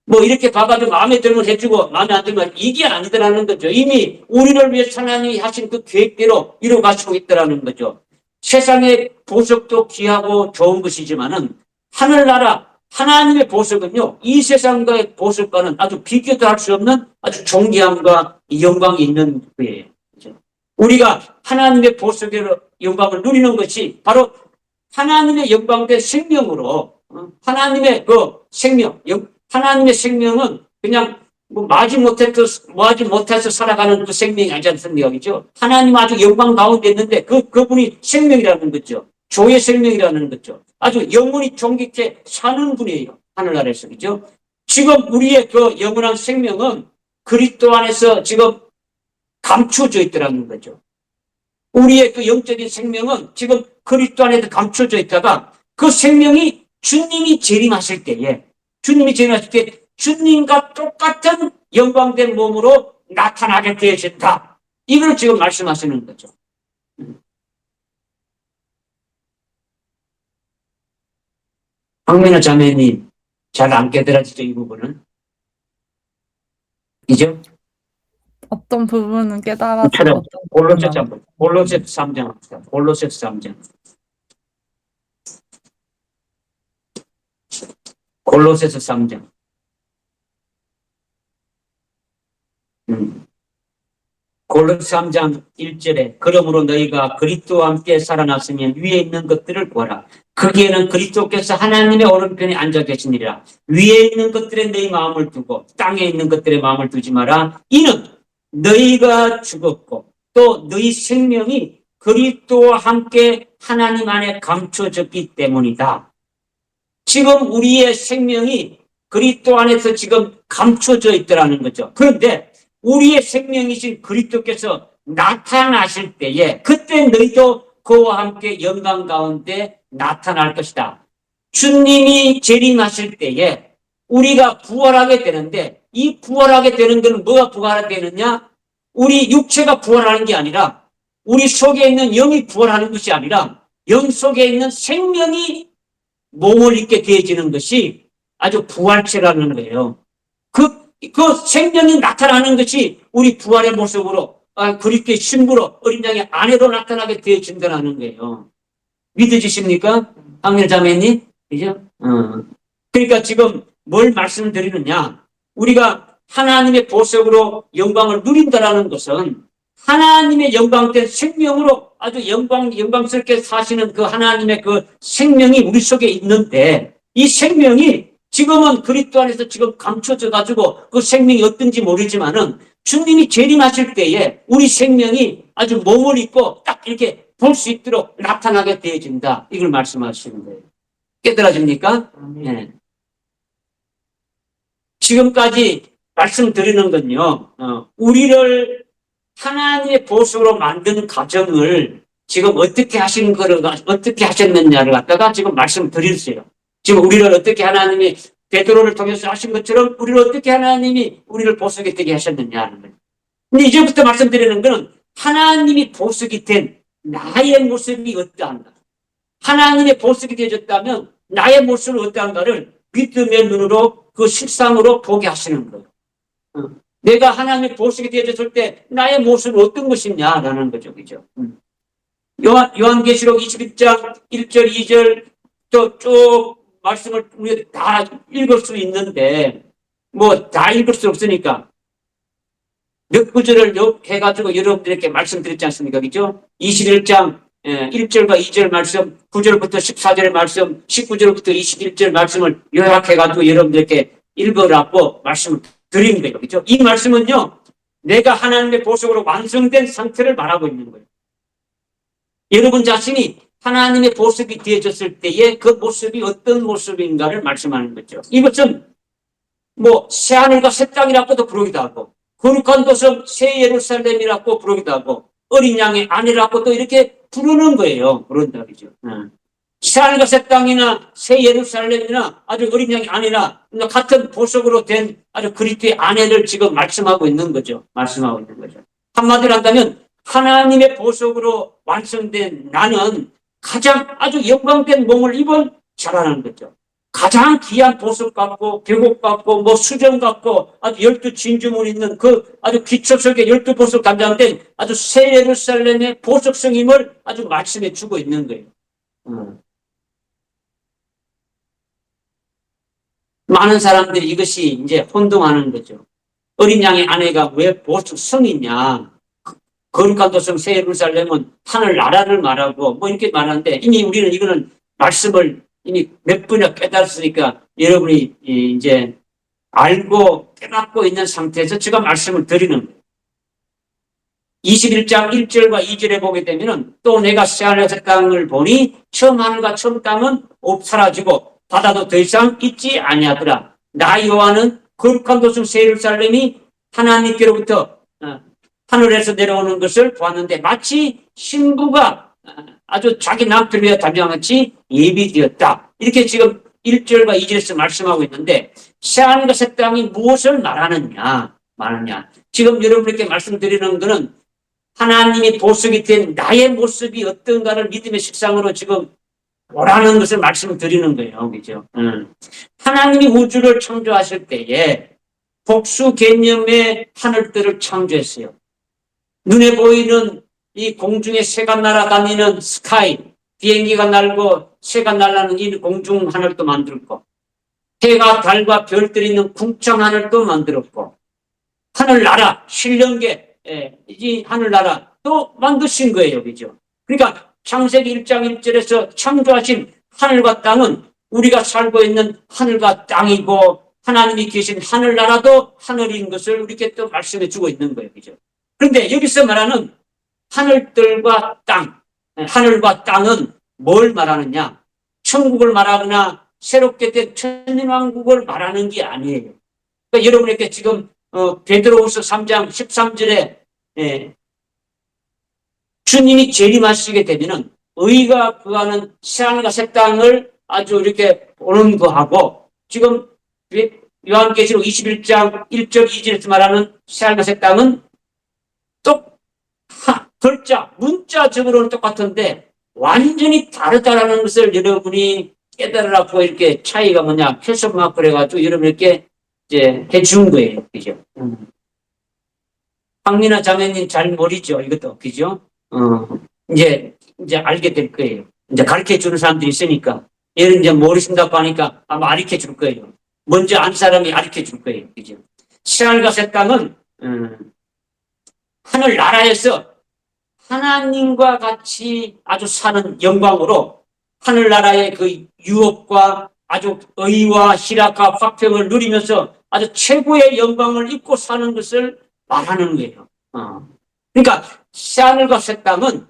뭐 이렇게 봐가지고 마음에 들면 해주고 마음에 안 들면 이게 아니더라는 거죠. 이미 우리를 위해 하나님이 하신 그 계획대로 이루어가시고 있더라는 거죠. 세상의 보석도 귀하고 좋은 것이지만은 하늘나라 하나님의 보석은요, 이 세상과의 보석과는 아주 비교도 할 수 없는 아주 존귀함과 영광이 있는 거예요. 우리가 하나님의 보석의 영광을 누리는 것이 바로 하나님의 영광된 생명으로, 하나님의 그 생명, 하나님의 생명은 그냥 뭐하지 못해서 살아가는 그 생명이 아니지 않습니까? 그죠? 하나님 아주 영광 가운데 있는데 그분이 생명이라는 거죠. 조의 생명이라는 거죠. 아주 영원히 존귀케 사는 분이에요. 하늘나라에서. 그죠? 지금 우리의 그 영원한 생명은 그리스도 안에서 지금 감춰져 있더라는 거죠. 우리의 그 영적인 생명은 지금 그리스도 안에서 감춰져 있다가 그 생명이 주님이 재림하실 때에 주님과 똑같은 영광된 몸으로 나타나게 되어진다. 이걸 지금 말씀하시는 거죠. 황민아 자매님 잘 안 깨달아지죠, 이 부분은? 이죠? 어떤 부분은 깨달아서 찾아보죠. 어떤 골로새 부분은 3장 합시다. 골로새 3장. 골로새서 3장. 골로새 3장 1절에 그러므로 너희가 그리스도와 함께 살아났으면 위에 있는 것들을 구하라. 거기에는 그리스도께서 하나님의 오른편에 앉아 계시니라. 위에 있는 것들에 너희 마음을 두고 땅에 있는 것들에 마음을 두지 마라. 이는 너희가 죽었고 또 너희 생명이 그리스도와 함께 하나님 안에 감춰졌기 때문이다. 지금 우리의 생명이 그리스도 안에서 지금 감춰져 있더라는 거죠. 그런데 우리의 생명이신 그리스도께서 나타나실 때에 그때 너희도 그와 함께 영광 가운데 나타날 것이다. 주님이 재림하실 때에 우리가 부활하게 되는데 이 부활하게 되는 것은 뭐가 부활하게 되느냐? 우리 육체가 부활하는 게 아니라 우리 속에 있는 영이 부활하는 것이 아니라 영 속에 있는 생명이 몸을 입게 되어지는 것이 아주 부활체라는 거예요. 그 생명이 나타나는 것이 우리 부활의 모습으로 그리스도의 신부로 어린 양의 아내로 나타나게 되어진다는 거예요. 믿어지십니까? 황민 자매님? 그죠? 그러니까 지금 뭘 말씀드리느냐? 우리가 하나님의 보석으로 영광을 누린다라는 것은 하나님의 영광된 생명으로 아주 영광스럽게 사시는 그 하나님의 그 생명이 우리 속에 있는데 이 생명이 지금은 그리스도 안에서 지금 감춰져 가지고 그 생명이 어떤지 모르지만은 주님이 재림하실 때에 우리 생명이 아주 몸을 입고 딱 이렇게 볼 수 있도록 나타나게 되어진다. 이걸 말씀하시는 거예요. 깨달아집니까? 네. 지금까지 말씀드리는 건요, 우리를 하나님의 보석으로 만드는 과정을 지금 어떻게 하셨느냐를 갖다가 지금 말씀드렸어요. 지금 우리를 어떻게 하나님이 베드로를 통해서 하신 것처럼 우리를 어떻게 하나님이 우리를 보석이 되게 하셨느냐 하는 거예요. 근데 이제부터 말씀드리는 것은 하나님이 보석이 된 나의 모습이 어떠한가. 하나님의 보석이 되어졌다면 나의 모습은 어떠한가를 믿음의 눈으로 그 실상으로 보게 하시는 거예요. 내가 하나님의 보석이 되어졌을 때 나의 모습은 어떤 것이냐라는 거죠. 그죠? 요한계시록 21장 1절, 2절 또 쭉 말씀을 우리가 다 읽을 수 있는데 뭐 다 읽을 수 없으니까 몇 구절을 해가지고 여러분들에게 말씀드렸지 않습니까? 그죠? 21장 1절과 2절 말씀, 9절부터 14절의 말씀, 19절부터 21절 말씀을 요약해가지고 여러분들에게 읽으라고 말씀을 드린 거예요. 그죠? 이 말씀은요, 내가 하나님의 보석으로 완성된 상태를 말하고 있는 거예요. 여러분 자신이 하나님의 보석이 되어졌을 때에 그 모습이 어떤 모습인가를 말씀하는 거죠. 이것은 뭐 새하늘과 새 땅이라고도 부르기도 하고 거룩한 도성 새 예루살렘이라고 부르기도 하고 어린 양의 아내라고 또 이렇게 부르는 거예요. 그런다 그죠. 새하늘과 새 땅이나 새 예루살렘이나 아주 어린 양의 아내나 같은 보석으로 된 아주 그리스도의 아내를 지금 말씀하고 있는 거죠. 말씀하고 있는 거죠. 한마디로 한다면 하나님의 보석으로 완성된 나는 가장 아주 영광된 몸을 입은 자라는 거죠. 가장 귀한 보석 같고 벽옥 같고 뭐 수정 같고 아주 12진주문 있는 그 아주 기초 속에 12보석 감장된 아주 새 예루살렘의 보석성임을 아주 말씀해 주고 있는 거예요. 많은 사람들이 이것이 이제 혼동하는 거죠. 어린 양의 아내가 왜 보석성이냐. 거룩한 도성 새 예루살렘은 하늘 나라를 말하고 뭐 이렇게 말하는데 이미 우리는 이거는 말씀을 이미 몇 번이나 깨달았으니까 여러분이 이제 알고 깨닫고 있는 상태에서 제가 말씀을 드리는 거예요. 21장 1절과 2절에 보게 되면은 또 내가 새하늘과 새 땅을 보니 처음 하늘과 처음 땅은 사라지고 바다도 더 이상 있지 아니하더라. 나 여호와는 거룩한 도성 새 예루살렘이 하나님께로부터 하늘에서 내려오는 것을 보았는데 마치 신부가 아주 자기 남편을 위해 담양같이 예비되었다. 이렇게 지금 1절과 2절에서 말씀하고 있는데 새하늘과 새 땅이 무엇을 말하느냐. 지금 여러분께 말씀드리는 것은 하나님이 보석이 된 나의 모습이 어떤가를 믿음의 식상으로 지금 보라는 것을 말씀드리는 거예요. 그죠? 하나님이 우주를 창조하실 때에 복수 개념의 하늘들을 창조했어요. 눈에 보이는 이 공중에 새가 날아다니는 스카이, 비행기가 날고 새가 날아다니는 이 공중 하늘도 만들었고, 해가 달과 별들이 있는 궁창 하늘도 만들었고, 하늘나라, 신령계, 이 하늘나라 또 만드신 거예요. 그죠? 그러니까 창세기 1장 1절에서 창조하신 하늘과 땅은 우리가 살고 있는 하늘과 땅이고, 하나님이 계신 하늘나라도 하늘인 것을 우리께 또 말씀해 주고 있는 거예요. 그죠? 그런데 여기서 말하는 하늘들과 땅, 하늘과 땅은 뭘 말하느냐? 천국을 말하거나 새롭게 된 천년왕국을 말하는 게 아니에요. 그러니까 여러분에게 지금 베드로후서 3장 13절에 주님이 재림하시게 되면은 의가 구하는 새하늘과 새 땅을 아주 이렇게 보는 거하고 지금 요한계시록 21장 1절 2절에서 말하는 새하늘과 새 땅은 또 글자, 문자적으로는 똑같은데 완전히 다르다라는 것을 여러분이 깨달으라고 이렇게 차이가 뭐냐 해석막 그래가지고 여러분에게 이제 해준 거예요. 그죠? 황민아 자매님 잘 모르죠? 이것도. 그죠? 이제 알게 될 거예요. 이제 가르쳐 주는 사람들이 있으니까. 얘는 이제 모르신다고 하니까 아마 가르쳐 줄 거예요. 먼저 안 사람이 가르쳐 줄 거예요. 그죠? 새하늘과 새 땅은, 하늘 나라에서 하나님과 같이 아주 사는 영광으로 하늘나라의 그 유업과 아주 의와 희락과 화평을 누리면서 아주 최고의 영광을 입고 사는 것을 말하는 거예요. 그러니까 새하늘과 새 땅은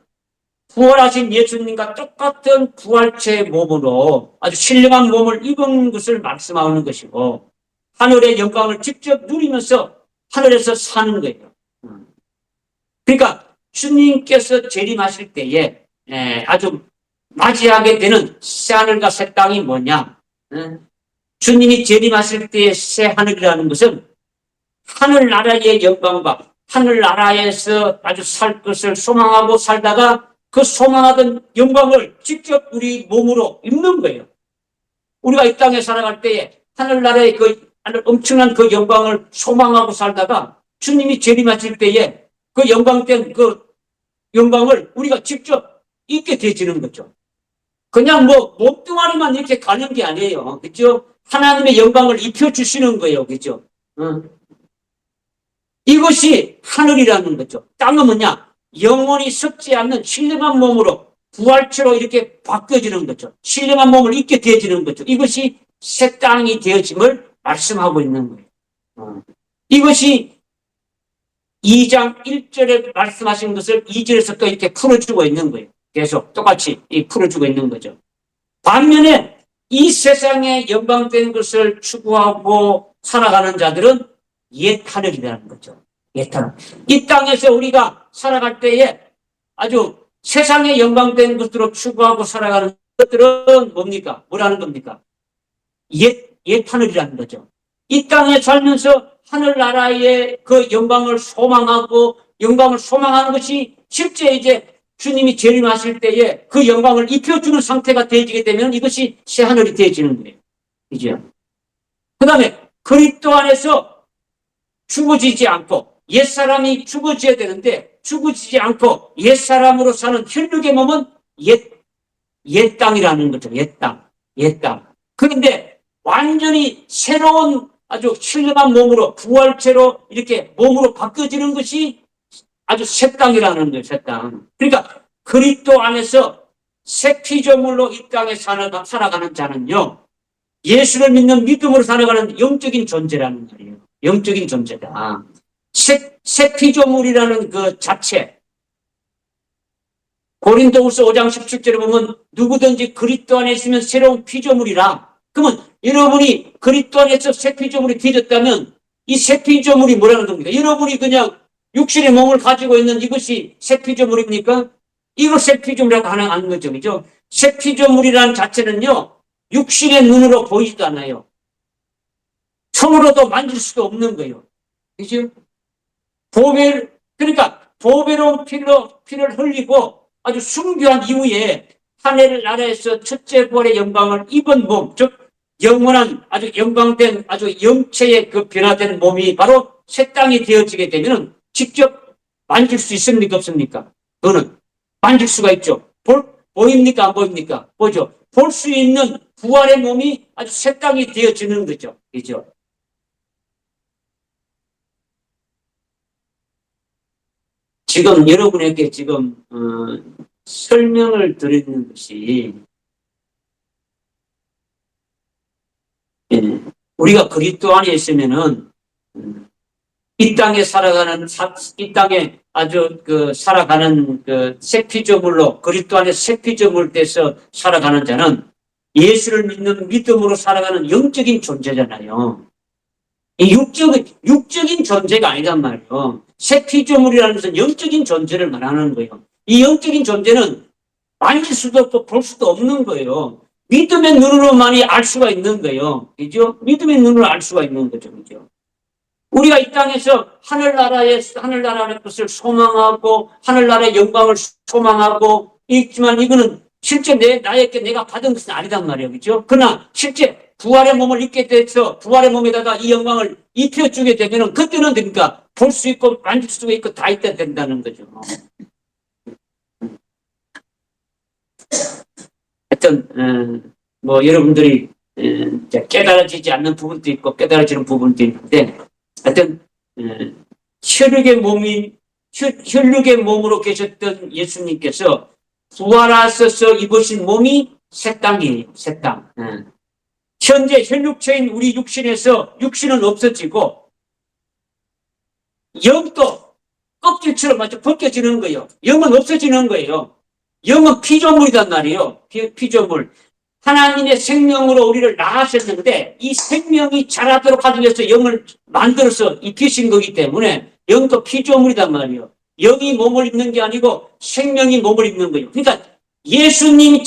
부활하신 예수님과 똑같은 부활체의 몸으로 아주 신령한 몸을 입은 것을 말씀하는 것이고 하늘의 영광을 직접 누리면서 하늘에서 사는 거예요. 그러니까 주님께서 재림하실 때에 아주 맞이하게 되는 새하늘과 새 땅이 뭐냐? 주님이 재림하실 때의 새하늘이라는 것은 하늘나라의 영광과 하늘나라에서 아주 살 것을 소망하고 살다가 그 소망하던 영광을 직접 우리 몸으로 입는 거예요. 우리가 이 땅에 살아갈 때에 하늘나라의 그 엄청난 그 영광을 소망하고 살다가 주님이 재림하실 때에 그 영광된 그 영광을 우리가 직접 입게 되지는 거죠. 그냥 뭐 몸뚱아리만 이렇게 가는 게 아니에요. 그죠? 하나님의 영광을 입혀주시는 거예요. 그죠? 이것이 하늘이라는 거죠. 땅은 뭐냐? 영원히 썩지 않는 신령한 몸으로 부활체로 이렇게 바뀌어지는 거죠. 신령한 몸을 입게 되어지는 거죠. 이것이 새 땅이 되어짐을 말씀하고 있는 거예요. 이것이 2장 1절에 말씀하신 것을 2절에서 또 이렇게 풀어주고 있는 거예요. 계속 똑같이 풀어주고 있는 거죠. 반면에 이 세상에 영광된 것을 추구하고 살아가는 자들은 옛 하늘이라는 거죠. 예탄. 이 땅에서 우리가 살아갈 때에 아주 세상의 영광된 것들을 추구하고 살아가는 것들은 뭡니까? 뭐라는 겁니까? 예탄을이라는 거죠. 이 땅에 살면서 하늘나라의 그 영광을 소망하고 영광을 소망하는 것이 실제 이제 주님이 재림하실 때에 그 영광을 입혀주는 상태가 되어지게 되면 이것이 새하늘이 되어지는 거예요. 그죠? 그 다음에 그리스도 안에서 죽어지지 않고 옛사람이 죽어져야 되는데 죽어지지 않고 옛사람으로 사는 혈육의 몸은 옛 땅이라는 거죠. 옛 땅. 그런데 완전히 새로운 아주 신령한 몸으로 부활체로 이렇게 몸으로 바뀌어지는 것이 아주 새 땅이라는 거예요. 새 땅. 그러니까 그리스도 안에서 새 피조물로 이 땅에 살아가는 자는요. 예수를 믿는 믿음으로 살아가는 영적인 존재라는 말이에요. 영적인 존재다. 새 피조물이라는 그 자체. 고린도후서 5장 17절에 보면 누구든지 그리스도 안에 있으면 새로운 피조물이라. 그러면 여러분이 그리스도 안에서 새 피조물이 되어졌다면 이 새 피조물이 뭐라는 겁니까? 여러분이 그냥 육신의 몸을 가지고 있는 이것이 새 피조물입니까? 이걸 새 피조물이라고 하는 거죠. 그죠? 새 피조물이라는 자체는요. 육신의 눈으로 보이지도 않아요. 손으로도 만질 수도 없는 거예요. 그죠? 그러니까 보배로운 피를 흘리고 아주 순교한 이후에 하늘 나라에서 첫째 부활의 영광을 입은 몸, 즉 영원한 아주 영광된 아주 영체의 그 변화된 몸이 바로 새 땅이 되어지게 되면 직접 만질 수 있습니까? 없습니까? 그거는 만질 수가 있죠. 보입니까? 안 보입니까? 보죠. 볼 수 있는 부활의 몸이 아주 새 땅이 되어지는 거죠. 그죠? 지금 여러분에게 지금 설명을 드리는 것이 우리가 그리스도 안에 있으면은 이 땅에 살아가는 이 땅에 아주 그 살아가는 그 새 피조물로 그리스도 안에 새 피조물 돼서 살아가는 자는 예수를 믿는 믿음으로 살아가는 영적인 존재잖아요. 이 육적인 존재가 아니란 말이에요. 새 피조물이라는 것은 영적인 존재를 말하는 거예요. 이 영적인 존재는 만질 수도 없고 볼 수도 없는 거예요. 믿음의 눈으로만이 알 수가 있는 거예요. 그죠? 믿음의 눈으로 알 수가 있는 거죠. 그죠? 우리가 이 땅에서 하늘나라의 것을 소망하고 하늘나라의 영광을 소망하고 있지만 이거는 실제 나에게 내가 받은 것은 아니단 말이에요. 그죠? 그러나 실제 부활의 몸을 입게 돼서 부활의 몸에다가 이 영광을 입혀주게 되면 그때는 됩니까? 볼 수 있고 만질 수 있고 다 있다 된다는 거죠. 하여튼 뭐 여러분들이 깨달아지지 않는 부분도 있고 깨달아지는 부분도 있는데 하여튼 혈육의 몸으로 계셨던 예수님께서 부활하셔서 입으신 몸이 새 땅이에요. 새 땅. 현재 혈육체인 우리 육신에서 육신은 없어지고 영도 껍질처럼 아주 벗겨지는 거예요. 영은 없어지는 거예요. 영은 피조물이란 말이에요. 피조물. 하나님의 생명으로 우리를 낳으셨는데 이 생명이 자라도록 하기 위해서 영을 만들어서 입히신 거기 때문에 영도 피조물이란 말이에요. 영이 몸을 입는 게 아니고 생명이 몸을 입는 거예요. 그러니까 예수님이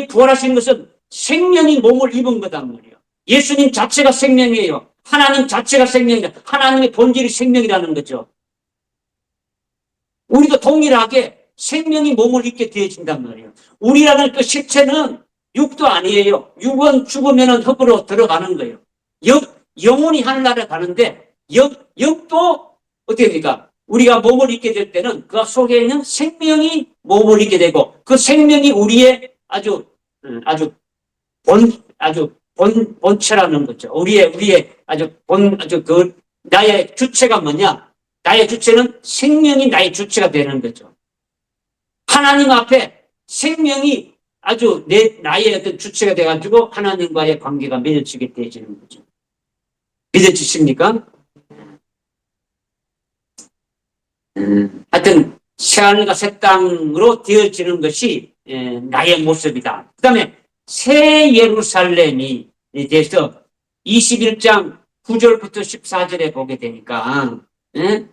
부활하신 것은 생명이 몸을 입은 거단 말이에요. 예수님 자체가 생명이에요. 하나님 자체가 생명이다. 하나님의 본질이 생명이라는 거죠. 우리도 동일하게 생명이 몸을 입게 되어진단 말이에요. 우리라는 그 실체는 육도 아니에요. 육은 죽으면 흙으로 들어가는 거예요. 영혼이 하늘나라에 가는데 영도 어떻게 됩니까? 우리가 몸을 입게 될 때는 그 속에 있는 생명이 몸을 입게 되고 그 생명이 우리의 아주 본체라는 거죠. 우리의 나의 주체가 뭐냐? 나의 주체는 생명이 나의 주체가 되는 거죠. 하나님 앞에 생명이 아주 나의 어떤 주체가 돼가지고 하나님과의 관계가 맺어지게 되어지는 거죠. 믿어지십니까? 하여튼 새하늘과 새 땅으로 되어지는 것이 나의 모습이다. 그 다음에 새 예루살렘이 대해서 21장 9절부터 14절에 보게 되니까 예?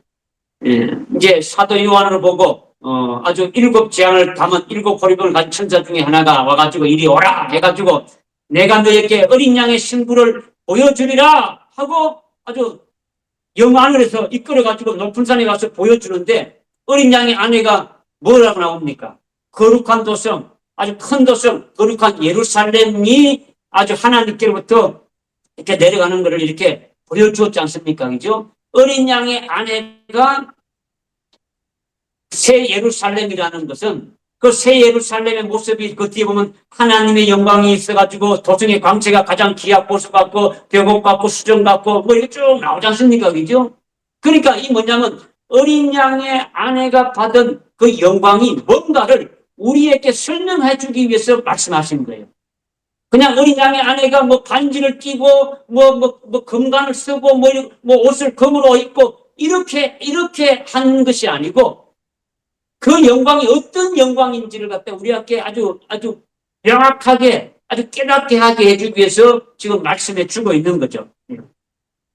예, 이제 사도 요한을 보고 아주 7재앙을 담은 7호리병을 가진 천사 중에 하나가 와가지고 이리 오라 해가지고 내가 너에게 어린 양의 신부를 보여주리라 하고 아주 영안을해서 이끌어가지고 높은 산에 가서 보여주는데 어린 양의 아내가 뭐라고 나옵니까? 거룩한 도성, 아주 큰 도성, 거룩한 예루살렘이 아주 하나님께로부터 이렇게 내려가는 것을 이렇게 보여주었지 않습니까? 그죠? 어린 양의 아내가 새 예루살렘이라는 것은 그 새 예루살렘의 모습이 그 뒤에 보면 하나님의 영광이 있어가지고 도성의 광채가 가장 기약 보수 같고 벽옥 같고 수정 같고 뭐 이렇게 쭉 나오지 않습니까? 그죠? 그러니까 이 뭐냐면 어린 양의 아내가 받은 그 영광이 뭔가를 우리에게 설명해 주기 위해서 말씀하신 거예요. 그냥 어린 양의 아내가 뭐 반지를 끼고 금관을 쓰고 뭐 옷을 금으로 입고 이렇게 한 것이 아니고 그 영광이 어떤 영광인지를 갖다 우리에게 아주 명확하게 아주 깨닫게 하게 해주기 위해서 지금 말씀해 주고 있는 거죠.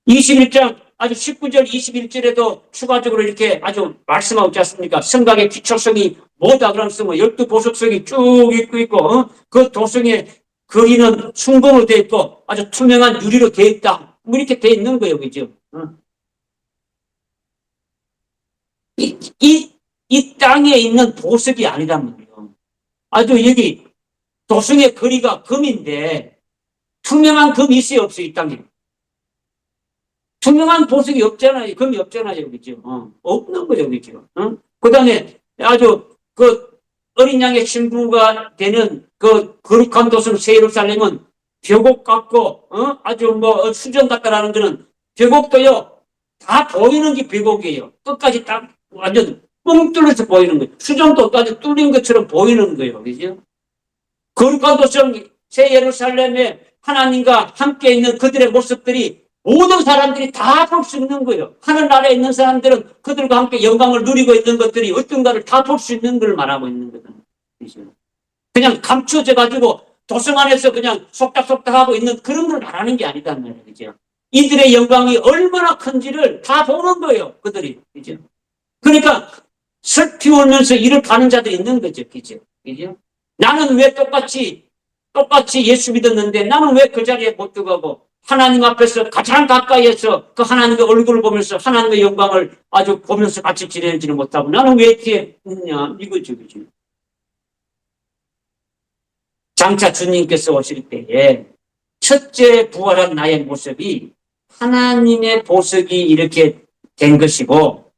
21장 아주 19절 21절에도 추가적으로 이렇게 아주 말씀하고 있지 않습니까? 성곽의 기초성이 뭐다 그러면서 뭐 12보석성이 쭉 있고 그 도성의 거기는 순금으로 되어 있고 아주 투명한 유리로 되어 있다. 뭐 이렇게 되어 있는 거예요. 그죠? 이 땅에 있는 보석이 아니란 말이에요. 아주 여기 도성의 거리가 금인데 투명한 금이 있어요, 없어요, 이 땅에? 투명한 보석이 없잖아요. 금이 없잖아요, 그죠? 없는 거예요, 그죠? 그 다음에 아주 그 어린 양의 신부가 되는 그 거룩한 도성 새 예루살렘은 벽옥 같고, 아주 뭐 수정 같다라는 거는 벽옥도요, 다 보이는 게 벽옥이에요. 끝까지 딱 완전 뻥 뚫려서 보이는 거예요. 수정도까지 뚫린 것처럼 보이는 거예요. 그죠? 거룩한 도성 새 예루살렘에 하나님과 함께 있는 그들의 모습들이 모든 사람들이 다 볼 수 있는 거예요. 하늘나라에 있는 사람들은 그들과 함께 영광을 누리고 있는 것들이 어떤가를 다 볼 수 있는 걸 말하고 있는 거거든요. 그냥 감춰져 가지고 도성 안에서 그냥 속닥속닥 하고 있는 그런 걸 말하는 게 아니단 말이에요. 그죠? 이들의 영광이 얼마나 큰지를 다 보는 거예요. 그들이. 그죠? 그러니까 슬피우면서 이를 가는 자들이 있는 거죠. 그죠? 그죠? 나는 왜 똑같이 예수 믿었는데 나는 왜 그 자리에 못 들어가고 하나님 앞에서 가장 가까이에서 그 하나님의 얼굴을 보면서 하나님의 영광을 아주 보면서 같이 지내지는 못하고 나는 왜 이렇게 있냐 이거죠. 그죠? 장차 주님께서 오실 때에 첫째 부활한 나의 모습이 하나님의 보석이 이렇게 된 것이고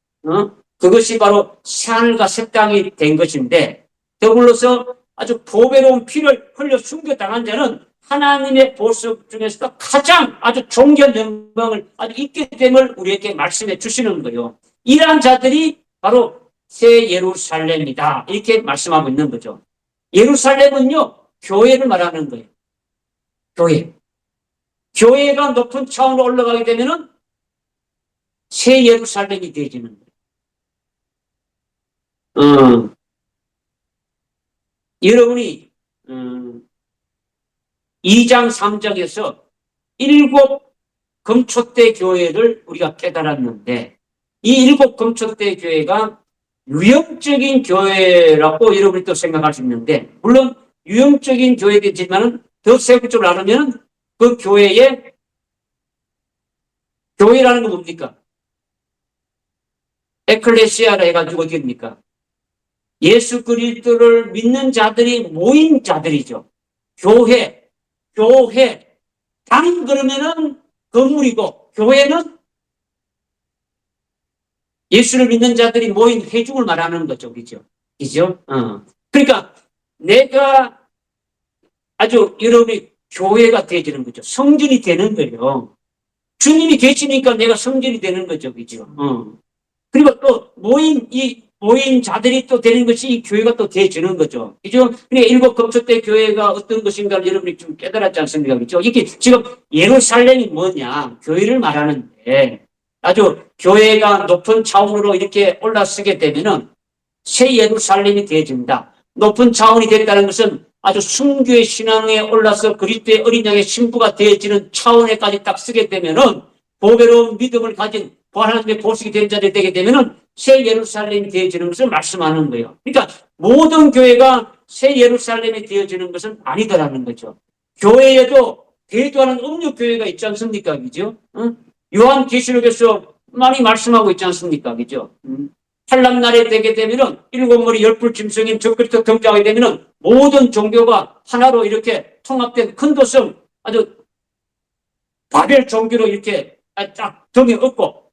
그것이 바로 새하늘과 새 땅이 된 것인데 더불어서 아주 보배로운 피를 흘려 숨겨당한 자는 하나님의 보석 중에서도 가장 아주 존귀한 영광을 아주 있게 됨을 우리에게 말씀해 주시는 거예요. 이러한 자들이 바로 새 예루살렘이다 이렇게 말씀하고 있는 거죠. 예루살렘은요 교회를 말하는 거예요. 교회가 높은 차원으로 올라가게 되면은 새 예루살렘이 되어지는 거예요. 여러분이 2장 3장에서 7 금초대 교회를 우리가 깨달았는데 이 7 금초대 교회가 유형적인 교회라고 여러분이 또 생각할 수 있는데 물론 유형적인 교회겠지만 더 세부적으로 알으면 그 교회라는 건 뭡니까? 에클레시아라 해가지고 어디입니까? 예수 그리스도를 믿는 자들이 모인 자들이죠. 교회. 당 그러면은 건물이고 교회는 예수를 믿는 자들이 모인 회중을 말하는 거죠. 그죠? 그러니까 내가 아주 여러분이 교회가 되어지는 거죠. 성전이 되는 거예요. 주님이 계시니까 내가 성전이 되는 거죠. 그죠? 그리고 또 모인 자들이 또 되는 것이 이 교회가 또 되어지는 거죠. 그죠? 그러니까 7 금초대 교회가 어떤 것인가를 여러분이 좀 깨달았지 않습니까? 그죠? 이게 지금 예루살렘이 뭐냐? 교회를 말하는데 아주 교회가 높은 차원으로 이렇게 올라서게 되면은 새 예루살렘이 되어진다. 높은 차원이 됐다는 것은 아주 순교의 신앙에 올라서 그리스도의 어린 양의 신부가 되어지는 차원에까지 딱 쓰게 되면은 보배로운 믿음을 가진 하나님의 보석이 된 자들이 되게 되면은 새 예루살렘이 되어지는 것을 말씀하는 거예요. 그러니까 모든 교회가 새 예루살렘이 되어지는 것은 아니더라는 거죠. 교회에도 대도하는 음료 교회가 있지 않습니까? 그죠? 요한계시록에서 많이 말씀하고 있지 않습니까? 그죠? 환란날에 되게 되면은 일곱 머리 열불 짐승인 적그리스도 등장하게 되면은 모든 종교가 하나로 이렇게 통합된 큰 도성, 아주 바벨 종교로 이렇게 딱 등에 업고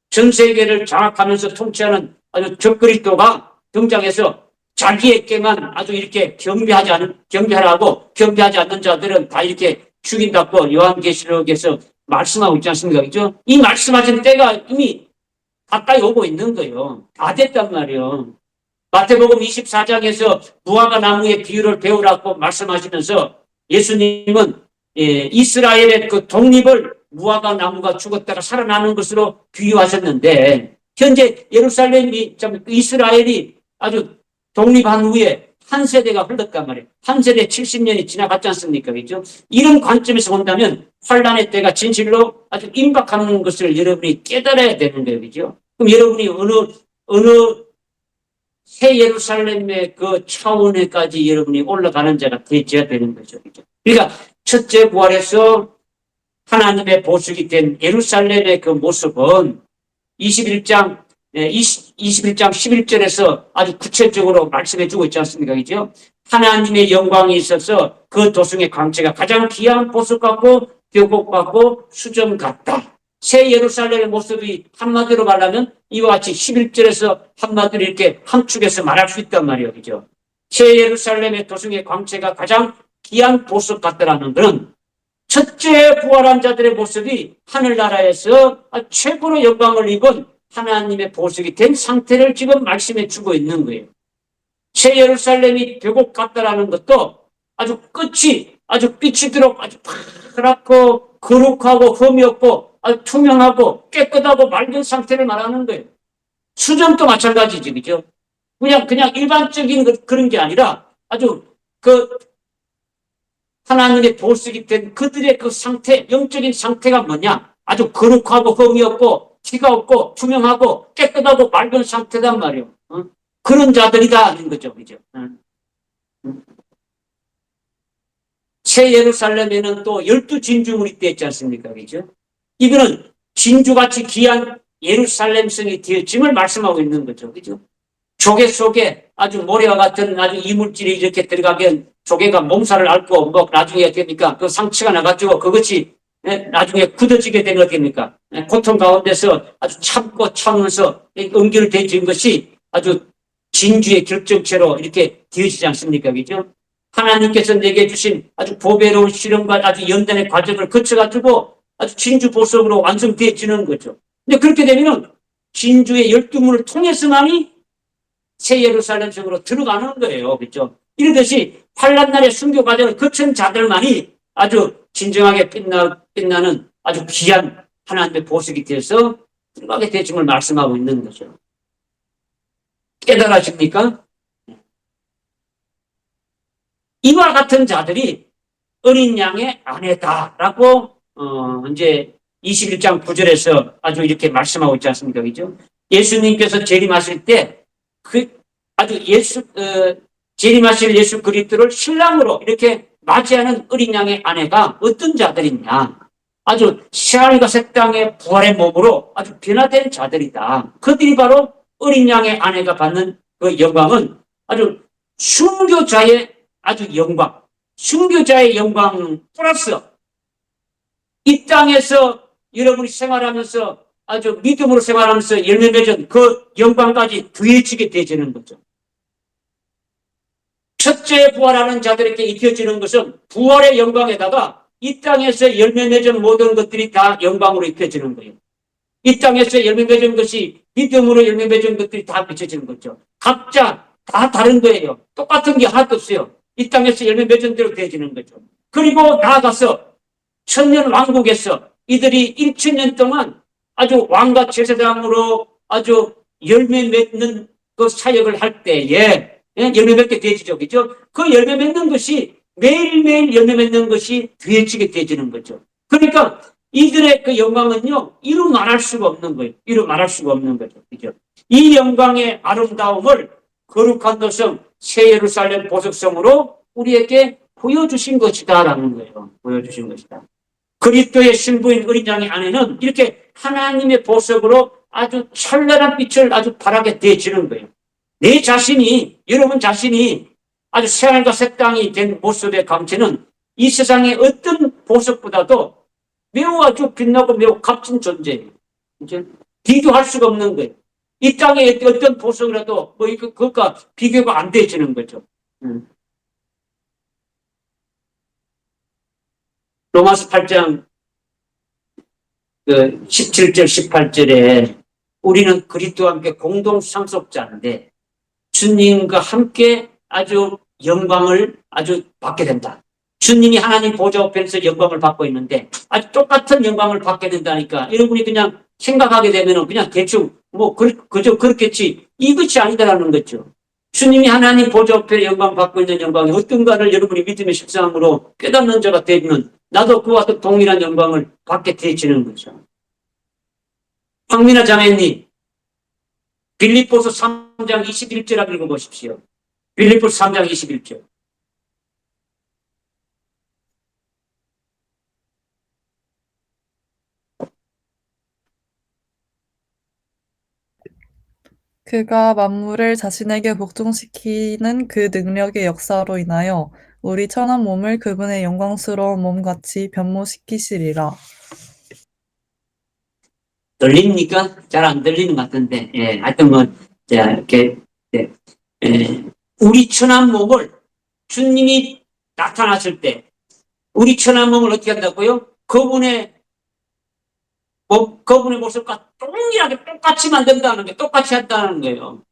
전 세계를 장악하면서 통치하는 아주 적그리스도가 등장해서 자기에게만 아주 이렇게 경배하라고 경배하지 않는 자들은 다 이렇게 죽인다고 요한계시록에서 말씀하고 있지 않습니까? 그죠? 이 말씀하신 때가 이미 가까이 오고 있는 거예요. 다 됐단 말이에요. 마태복음 24장에서 무화과 나무의 비유를 배우라고 말씀하시면서 예수님은 이스라엘의 그 독립을 무화과 나무가 죽었다가 살아나는 것으로 비유하셨는데 현재 예루살렘이 이스라엘이 아주 독립한 후에 한 세대가 흘렀단 말이에요. 한 세대 70년이 지나갔지 않습니까? 그죠? 이런 관점에서 본다면 환란의 때가 진실로 아주 임박하는 것을 여러분이 깨달아야 되는 거예요. 그죠? 그럼 여러분이 어느 새 예루살렘의 그 차원에까지 여러분이 올라가는 자가 되어야 되는 거죠. 그죠? 그러니까 첫째 부활에서 하나님의 보석이 된 예루살렘의 그 모습은 21장 11절에서 아주 구체적으로 말씀해 주고 있지 않습니까? 그죠? 하나님의 영광이 있어서 그 도성의 광채가 가장 귀한 보석 같고 벽옥 같고 수정 같다. 새 예루살렘의 모습이 한마디로 말하면 이와 같이 11절에서 한마디로 이렇게 함축해서 말할 수 있단 말이에요. 그죠? 새 예루살렘의 도성의 광채가 가장 귀한 보석 같다라는 것은 첫째 부활한 자들의 모습이 하늘나라에서 최고로 영광을 입은 하나님의 보석이 된 상태를 지금 말씀해 주고 있는 거예요. 새 예루살렘이 벽옥 같다라는 것도 아주 끝이 아주 빛이도록 아주 파랗고 거룩하고 흠이 없고 아주 투명하고 깨끗하고 맑은 상태를 말하는 거예요. 수정도 마찬가지지, 그죠? 그냥 일반적인 그런 게 아니라 아주 하나님의 보석이 된 그들의 그 상태, 영적인 상태가 뭐냐? 아주 거룩하고 흠이 없고 티가 없고 투명하고 깨끗하고 맑은 상태단 말이에요. 그런 자들이다 하는 거죠. 그죠? 새 예루살렘에는 또 12진주물이 있지 않습니까? 그죠? 이거는 진주같이 귀한 예루살렘성이 되어짐을 말씀하고 있는 거죠. 그죠? 조개 속에 아주 모래와 같은 아주 이물질이 이렇게 들어가면 조개가 몸살을 앓고 뭐 나중에 되니까 그 상처가 나가지고 그것이 나중에 굳어지게 되는 겁니까? 고통 가운데서 아주 참고 참으면서 연결되어진 것이 아주 진주의 결정체로 이렇게 되어지지 않습니까? 그죠? 하나님께서 내게 주신 아주 보배로운 실험과 아주 연단의 과정을 거쳐가지고 아주 진주 보석으로 완성되어지는 거죠. 근데 그렇게 되면은 진주의 12문을 통해서만이 새 예루살렘 속으로 들어가는 거예요. 그렇죠? 이러듯이 환란날의 순교 과정을 거친 자들만이 아주 진정하게 빛나는 아주 귀한 하나님의 보석이 되어서 들어가게 되심을 말씀하고 있는 거죠. 깨달아집니까? 이와 같은 자들이 어린 양의 아내다라고 이제 21장 9절에서 아주 이렇게 말씀하고 있지 않습니까? 그죠? 예수님께서 재림하실 때 아주 재림하실 예수 그리스도를 신랑으로 이렇게 맞이하는 어린 양의 아내가 어떤 자들이냐? 아주 새하늘과 새 땅의 부활의 몸으로 아주 변화된 자들이다. 그들이 바로 어린 양의 아내가 받는 그 영광은 아주 순교자의 아주 영광, 순교자의 영광 플러스 이 땅에서 여러분이 생활하면서 아주 믿음으로 생활하면서 열매 맺은 그 영광까지 더해지게 되어지는 거죠. 첫째 부활하는 자들에게 입혀지는 것은 부활의 영광에다가 이 땅에서 열매 맺은 모든 것들이 다 영광으로 입혀지는 거예요. 이 땅에서 열매 맺은 것이 믿음으로 열매 맺은 것들이 다 비춰지는 거죠. 각자 다 다른 거예요. 똑같은 게 하나도 없어요. 이 땅에서 열매 맺은 대로 되어지는 거죠. 그리고 나아가서 천년 왕국에서 이들이 1000년 동안 아주 왕과 제사장으로 아주 열매 맺는 그 사역을 할 때에 열매 맺게 되어지죠. 그죠? 그 열매 맺는 것이 매일매일 열매 맺는 것이 더해지게 되어지는 거죠. 그러니까 이들의 그 영광은요, 이루 말할 수가 없는 거예요. 이루 말할 수가 없는 거죠. 그죠? 이 영광의 아름다움을 거룩한 도성 새 예루살렘 보석성으로 우리에게 보여주신 것이다라는 거예요. 보여주신 것이다. 그리스도의 신부인 어린 양의 안에는 이렇게 하나님의 보석으로 아주 찬란한 빛을 아주 바라게 되어지는 거예요. 내 자신이, 여러분 자신이 아주 새하늘과 새 땅이 된 모습의 감체는 이 세상의 어떤 보석보다도 매우 아주 빛나고 매우 값진 존재예요. 이제 비교할 수가 없는 거예요. 이 땅의 어떤 보석이라도 뭐 그것과 비교가 안 되어지는 거죠. 로마서 8장 17절 18절에 우리는 그리스도와 함께 공동 상속자인데 주님과 함께 아주 영광을 아주 받게 된다. 주님이 하나님 보좌 앞에서 영광을 받고 있는데 아주 똑같은 영광을 받게 된다니까 여러분이 그냥 생각하게 되면 그냥 대충 뭐 그저 그렇겠지 이것이 아니다라는 거죠. 주님이 하나님 보좌 앞에 영광 받고 있는 영광이 어떤가를 여러분이 믿음의 식상으로 깨닫는 자가 되면 나도 그와 같은 동일한 영광을 받게 되어지는 거죠. 황민아 자매님, 빌립보서 3장 21절 읽어보십시오. 빌립보서 3장 21절. 그가 만물을 자신에게 복종시키는 그 능력의 역사로 인하여 우리 천한 몸을 그분의 영광스러운 몸같이 변모시키시리라. 들립니까? 잘 안 들리는 것 같은데, 예, 하여튼 뭐, 자, 이렇게, 예, 우리 천한 몸을 주님이 나타났을 때, 우리 천한 몸을 어떻게 한다고요? 그분의 모습과 동일하게 똑같이 만든다는 게, 똑같이 한다는 거예요.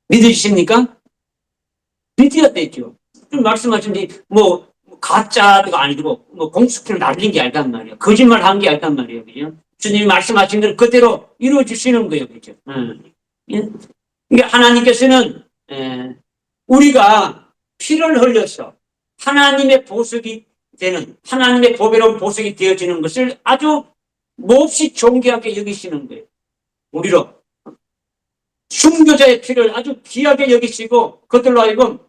믿으십니까? 믿어야 되죠. 말씀하신 뭐, 가짜가 아니고, 뭐, 공수표를 날린 게 아니단 말이에요. 거짓말 한 게 아니단 말이에요. 그죠? 주님이 말씀하신 걸 그대로 이루어주시는 거예요. 그죠? 그러니까 하나님께서는, 우리가 피를 흘려서 하나님의 보석이 되는, 하나님의 보배로운 보석이 되어지는 것을 아주 몹시 존귀하게 여기시는 거예요. 우리로. 순교자의 피를 아주 귀하게 여기시고, 그들로 하여금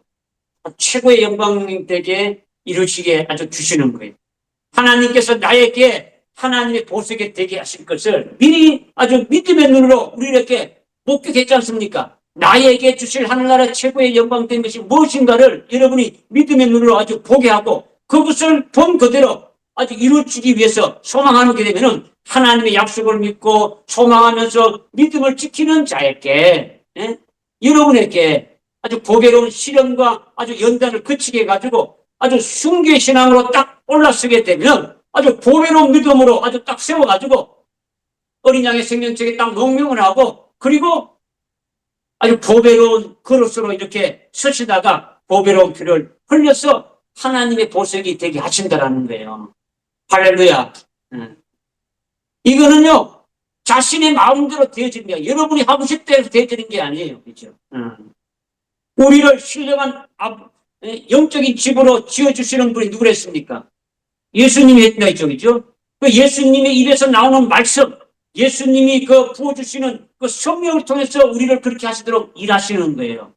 최고의 영광 되게 이루시게 아주 주시는 거예요. 하나님께서 나에게 하나님의 보석이 되게 하실 것을 미리 아주 믿음의 눈으로 우리에게 목격했지 않습니까? 나에게 주실 하늘나라 최고의 영광 된 것이 무엇인가를 여러분이 믿음의 눈으로 아주 보게 하고 그것을 본 그대로 아주 이루어지기 위해서 소망하게 되면은 하나님의 약속을 믿고 소망하면서 믿음을 지키는 자에게 여러분에게 아주 보배로운 시련과 아주 연단을 거치게 해가지고 아주 순교의 신앙으로 딱 올라서게 되면 아주 보배로운 믿음으로 아주 딱 세워가지고 어린 양의 생명책에 딱 농명을 하고 그리고 아주 보배로운 그릇으로 이렇게 서시다가 보배로운 피를 흘려서 하나님의 보석이 되게 하신다라는 거예요. 할렐루야. 이거는요, 자신의 마음대로 되어지는 게 여러분이 하고 싶다 해서 되어지는 게 아니에요. 그렇죠? 우리를 신령한 영적인 집으로 지어주시는 분이 누구랬습니까? 예수님이 했다 했죠. 그죠? 그 예수님의 입에서 나오는 말씀, 예수님이 그 부어주시는 그 성령을 통해서 우리를 그렇게 하시도록 일하시는 거예요.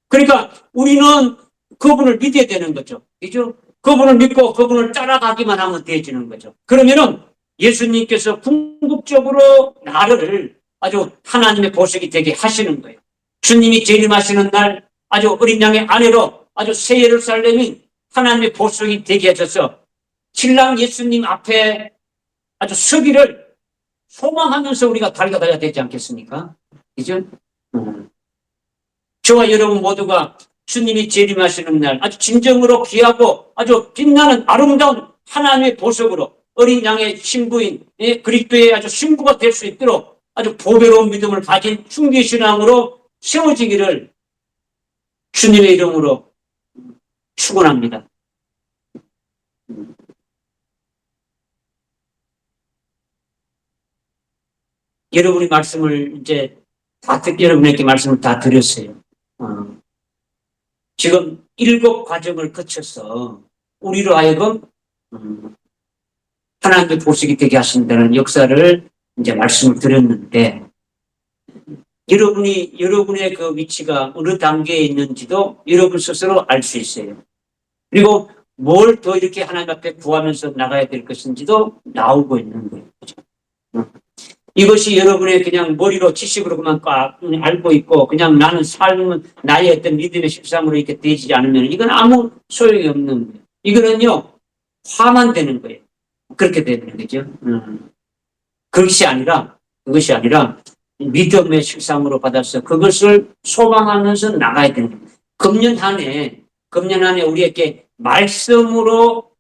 그러니까 우리는 그분을 믿어야 되는 거죠. 그죠? 그분을 믿고 그분을 따라가기만 하면 되어지는 거죠. 그러면은 예수님께서 궁극적으로 나를 아주 하나님의 보석이 되게 하시는 거예요. 주님이 재림하시는 날 아주 어린 양의 아내로 아주 새 예루살렘이 하나님의 보석이 되게 하셔서 신랑 예수님 앞에 아주 서기를 소망하면서 우리가 달려가야 되지 않겠습니까? 그죠? 저와 여러분 모두가 주님이 재림하시는 날 아주 진정으로 귀하고 아주 빛나는 아름다운 하나님의 보석으로 어린 양의 신부인 그리스도의 아주 신부가 될 수 있도록 아주 보배로운 믿음을 가진 순교의 신앙으로 세워지기를 주님의 이름으로 축원합니다. 여러분이 말씀을 이제 여러분에게 말씀을 다 드렸어요. 지금 7 과정을 거쳐서 우리로 하여금 하나님의 보석이 되게 하신다는 역사를 이제 말씀을 드렸는데, 여러분의 그 위치가 어느 단계에 있는지도 여러분 스스로 알 수 있어요. 그리고 뭘 더 이렇게 하나님 앞에 구하면서 나가야 될 것인지도 나오고 있는 거예요. 이것이 여러분의 그냥 머리로 지식으로 그만 꽉 알고 있고 그냥 나는 삶은 나의 어떤 믿음의 실상으로 이렇게 되지 않으면 이건 아무 소용이 없는 거예요. 이거는요 화만 되는 거예요. 그렇게 되는 거죠. 그것이 아니라 믿음의 실상으로 받아서 그것을 소망하면서 나가야 되는 거예요. 금년 한 해 우리에게 말씀으로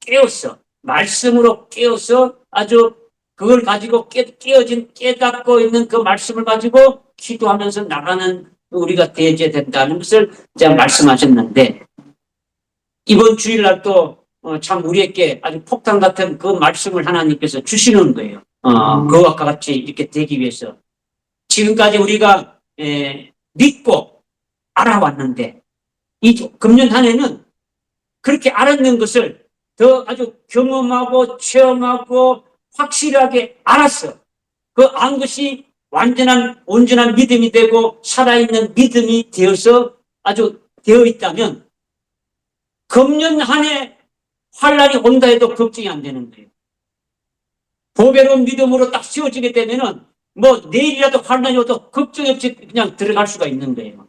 깨어서 아주 그걸 가지고 깨닫고 있는 그 말씀을 가지고 기도하면서 나가는 우리가 되어야 된다는 것을 제가 말씀하셨는데, 이번 주일날 또 참 우리에게 아주 폭탄 같은 그 말씀을 하나님께서 주시는 거예요. 그와 같이 이렇게 되기 위해서. 지금까지 우리가 믿고 알아왔는데, 이 금년 한 해는 그렇게 알았는 것을 더 아주 경험하고 체험하고 확실하게 알았어. 그 안 것이 온전한 믿음이 되고 살아있는 믿음이 되어서 아주 되어 있다면 금년 한 해 환란이 온다 해도 걱정이 안 되는 거예요. 보배로운 믿음으로 딱 세워지게 되면은 뭐 내일이라도 환란이 오도 걱정이 없이 그냥 들어갈 수가 있는 거예요.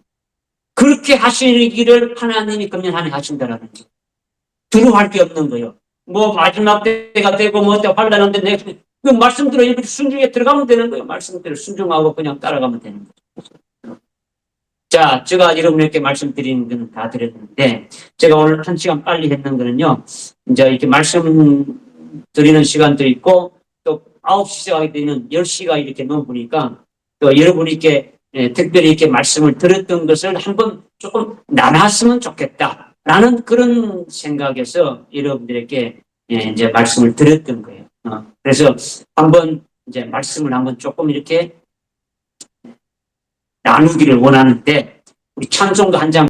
그렇게 하시기를 하나님이 금년 한 해 하신다라는 거예요. 두려워할 게 없는 거예요. 뭐 마지막 때가 되고 뭐 환란 온데 내가 그 말씀대로 이렇게 순종에 들어가면 되는 거예요. 말씀대로 순종하고 그냥 따라가면 되는 거예요. 자, 제가 여러분에게 말씀드리는 건 다 드렸는데, 제가 오늘 1시간 빨리 했는 거는요, 이제 이렇게 말씀 드리는 시간도 있고, 또 9시 시작하게 되면 10시가 이렇게 넘으니까, 또 여러분께 특별히 이렇게 말씀을 들었던 것을 한번 조금 나눴으면 좋겠다라는 그런 생각에서 여러분들에게 이제 말씀을 드렸던 거예요. 그래서 한번 이제 말씀을 한번 조금 이렇게 나누기를 원하는데, 우리 찬송가 한 장